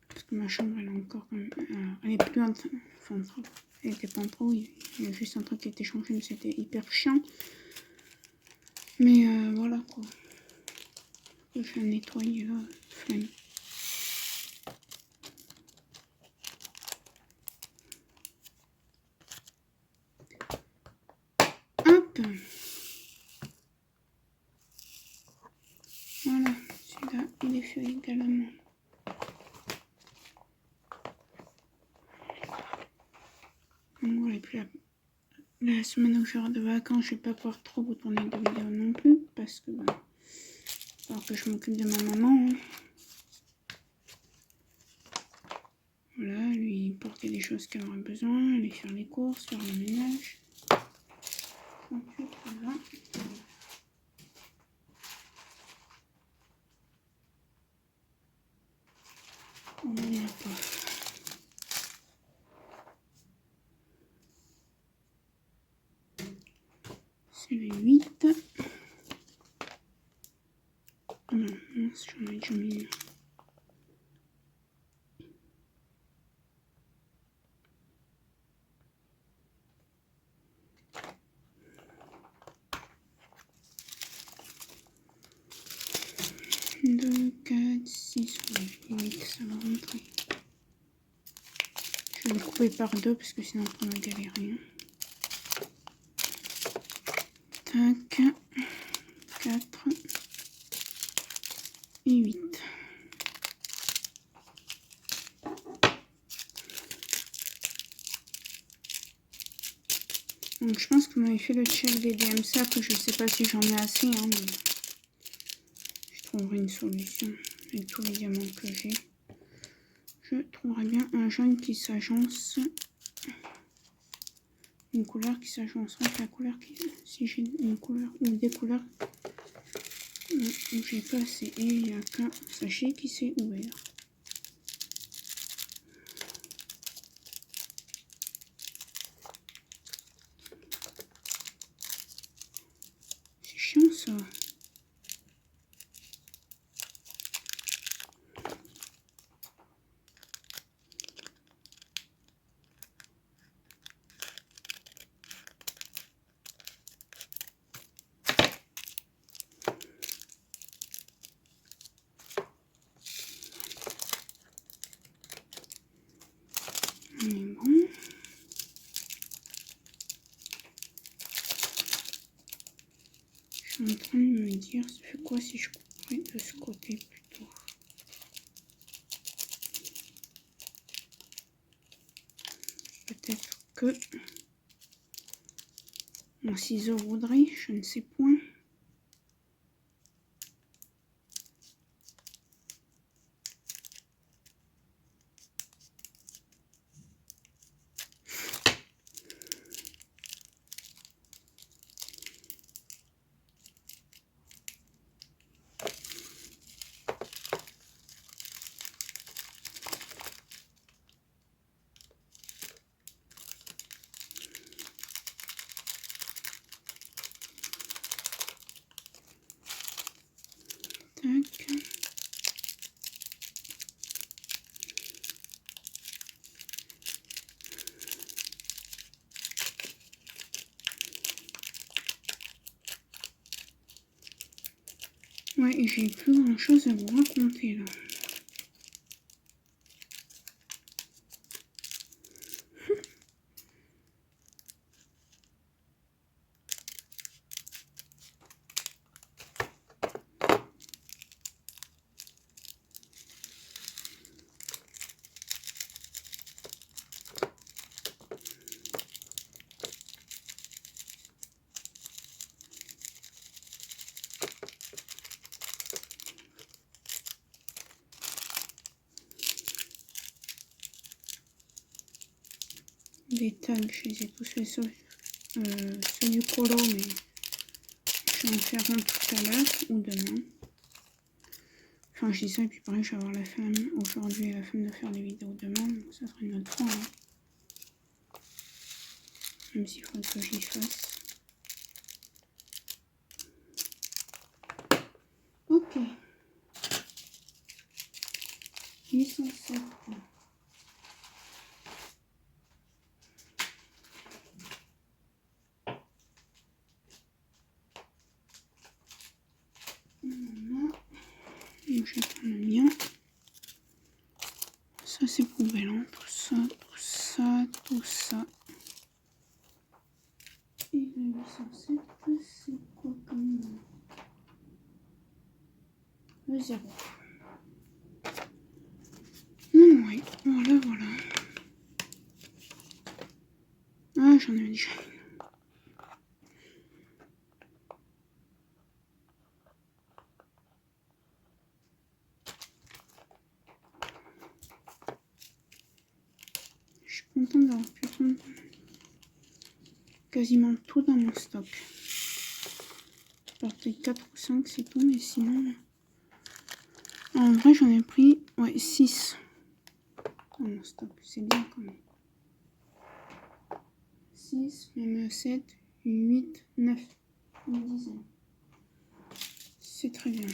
Parce que ma chambre elle est encore elle est plus enfin, elle était pas en trop, il y a juste un truc qui a été changé mais c'était hyper chiant. Mais voilà quoi. Je vais nettoyer là. Flemme. Hop. Voilà, celui-là il est fait également. Donc voilà, et puis la semaine où je serai de vacances, je vais pas pouvoir trop vous tourner de vidéos non plus parce que bah, alors que je m'occupe de ma maman. Hein. Voilà, lui porter des choses qu'elle aura besoin, aller faire les courses, faire le ménage. 38, voilà. On n'en a pas. C'est le 8. Ah non, j'en ai déjà mis. Deux, 4, 6, 8, ça va rentrer. Je vais le couper par deux parce que sinon on va galérer. Tac, 4 et 8. Donc je pense que vous m'avez fait le check des DMSA, que je sais pas si j'en ai assez, hein, mais je trouverai une solution avec tous les diamants que j'ai. Je trouverai bien un jaune qui s'agence, une couleur qui s'agencera avec la couleur qui, si j'ai une couleur ou des couleurs où j'ai pas assez, et il n'y a qu'un sachet qui s'est ouvert. C'est chiant ça. On est bon. Je suis en train de me dire, ça fait quoi si je couperais de ce côté plutôt? Peut-être que mon ciseau voudrait, je ne sais point. Tac. Ouais, j'ai plus grand chose à vous raconter là. Des tags, je les ai tous fait sauf ceux du colo, mais je vais en faire un tout à l'heure ou demain. Enfin, je dis ça et puis pareil, je vais avoir la flemme aujourd'hui et la flemme de faire des vidéos demain, donc ça sera une autre fois. Hein. Même s'il faut que j'y fasse. Ok. 807. Voilà. Donc je vais prendre le mien. Ça c'est poubelle, hein. Tout ça, tout ça, tout ça. Et le 807, c'est quoi comme nom? Le 0. Oui, voilà, voilà. Ah, j'en ai déjà une. Je suis contente d'avoir pu prendre quasiment tout dans mon stock. Peut-être 4 ou 5, c'est tout, mais sinon... En vrai, j'en ai pris 6 dans mon stock. C'est bien quand même. 6, même 7, 8, 9. Une dizaine. C'est très bien.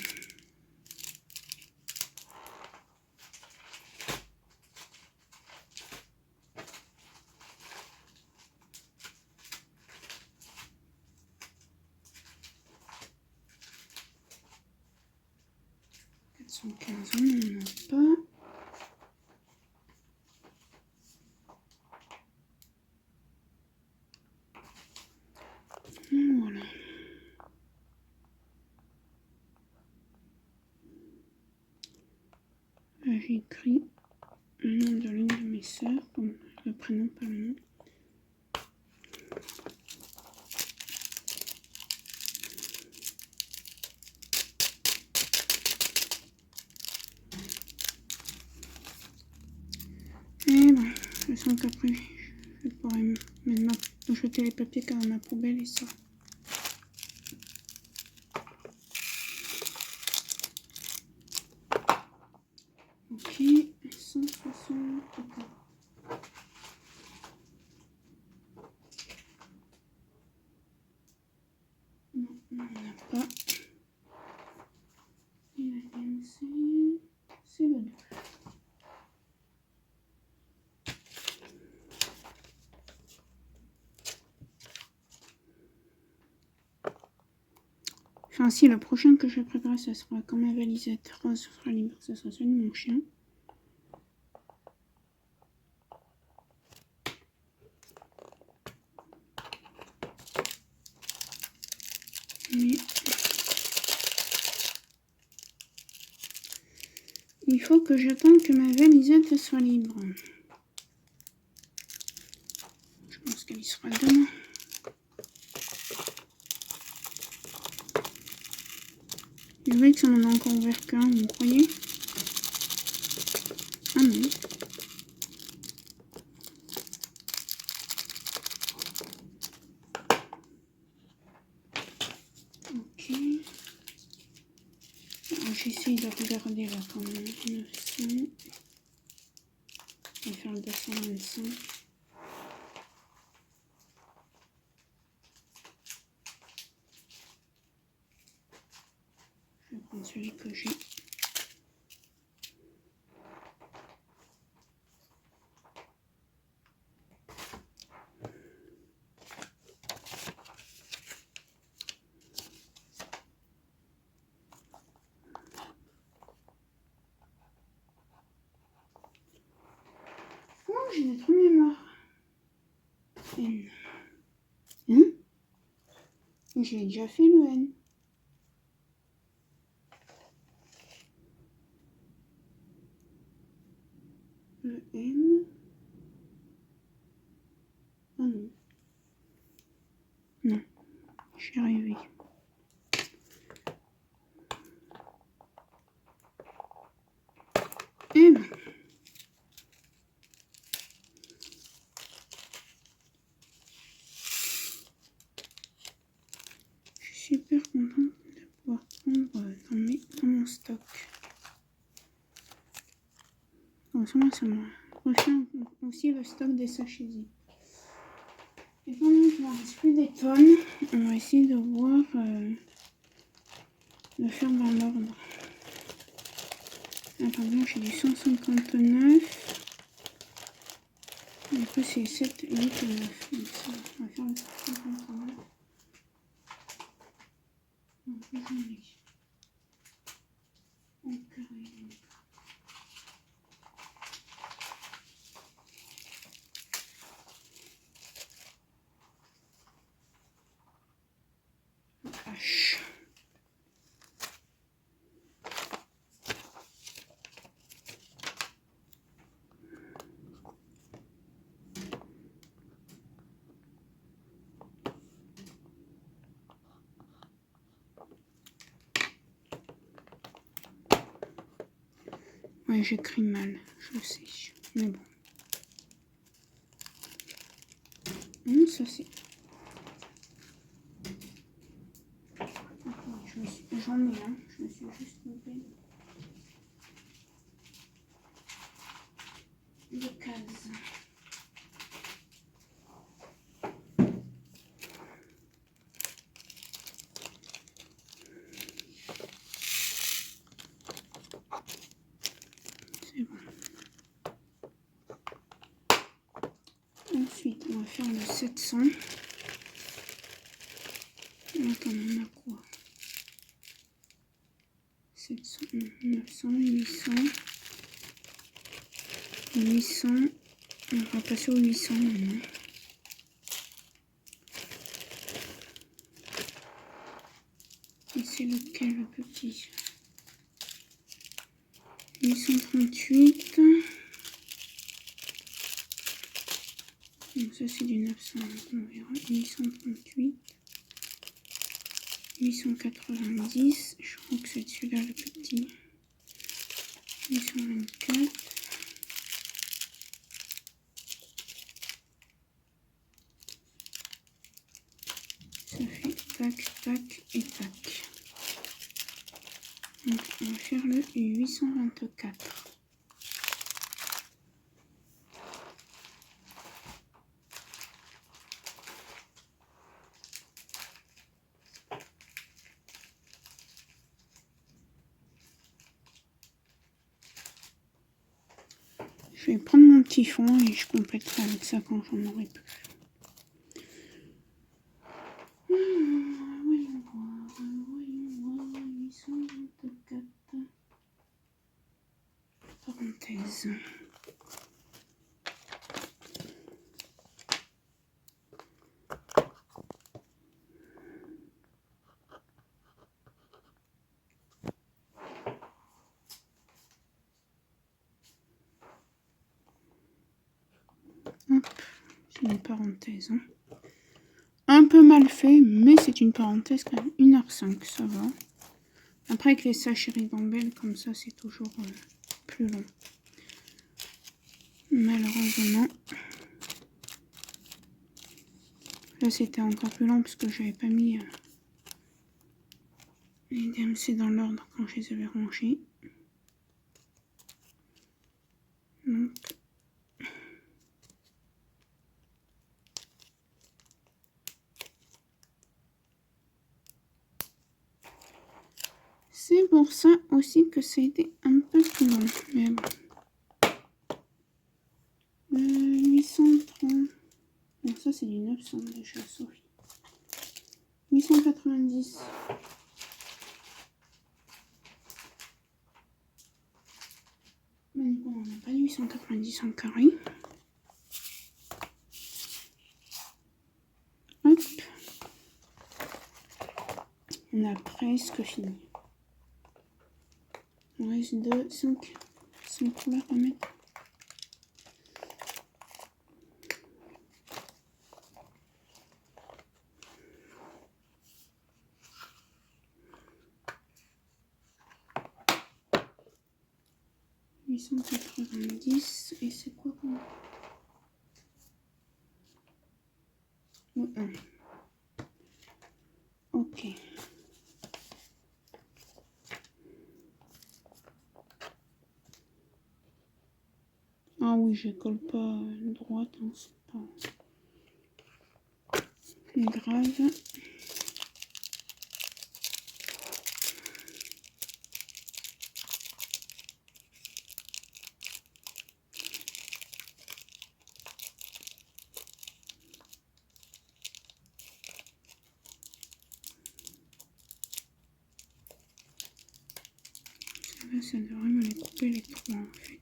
On n'en a pas. Voilà. J'ai écrit le nom de l'une de mes sœurs, comme le prénom, pas le nom. Et bon, je sens qu'après, je pourrais jeter les papiers dans ma poubelle et ça. Ok, 160. Non, on n'en a pas. Et la DMC, c'est le 2. Enfin, si, le prochain que je vais préparer, ça sera quand ma valisette rose sera libre, ça sera celui de mon chien. Mais il faut que j'attende que ma valisette soit libre. Je pense qu'elle y sera demain. Je vois que ça m'en a encore ouvert qu'un, vous croyez? Ah non. Ok. J'essaye de regarder là quand même. 900. Je vais faire le 225. Je vais prendre celui que j'ai. Oh, j'ai des trous de mémoire. N. Hein? J'ai déjà fait le N. Le M. Oh non. Non, j'y arrivé. M. Je suis super contente de pouvoir prendre dans mon stock. Comme ça, moi, ça me refait aussi le stock des sachets zip. Et pendant qu'il ne reste plus des tonnes, on va essayer de voir, de faire dans l'ordre. Attendez, j'ai du 159. Et après, c'est 7, 8 et 9. Donc ça, on va faire le 159. Donc, j'en ai. En carré. H. Ouais, j'écris mal, je sais. Mais bon. Ça c'est. J'en ai un, je me suis juste trompée de case. C'est bon. Ensuite, on va faire le 700. Attends, on a quoi? 700, 900, 800. 800. On va passer au 800 maintenant. Et c'est lequel le petit? 838. Donc ça c'est du 900, on verra. 838. 890. Je crois que c'est celui-là le petit. 824. Ça fait tac, tac et tac. Donc on va faire le 824. Je vais prendre mon petit fond et je compléterai avec ça quand j'en aurai plus. Voyons voir, 824. Parenthèse. C'est une parenthèse. Hein. Un peu mal fait, mais c'est une parenthèse quand même. 1h05, ça va. Après, avec les sachets ribambelles, comme ça, c'est toujours plus long. Malheureusement. Là, c'était encore plus long parce que j'avais pas mis les DMC dans l'ordre quand je les avais rangés. Donc, c'est pour ça aussi que ça a été un peu plus long. Mais bon. 830. Bon, ça c'est du 900 déjà, Sophie. 890. Mais bon, on n'a pas de 890 en carré. Hop. On a presque fini. Il reste 5 couleurs à mettre. « 890 et c'est quoi comme... Le 1. Ok. Ah oui, je colle pas droite, hein, c'est pas grave. Ça devrait me les couper les trois en fait.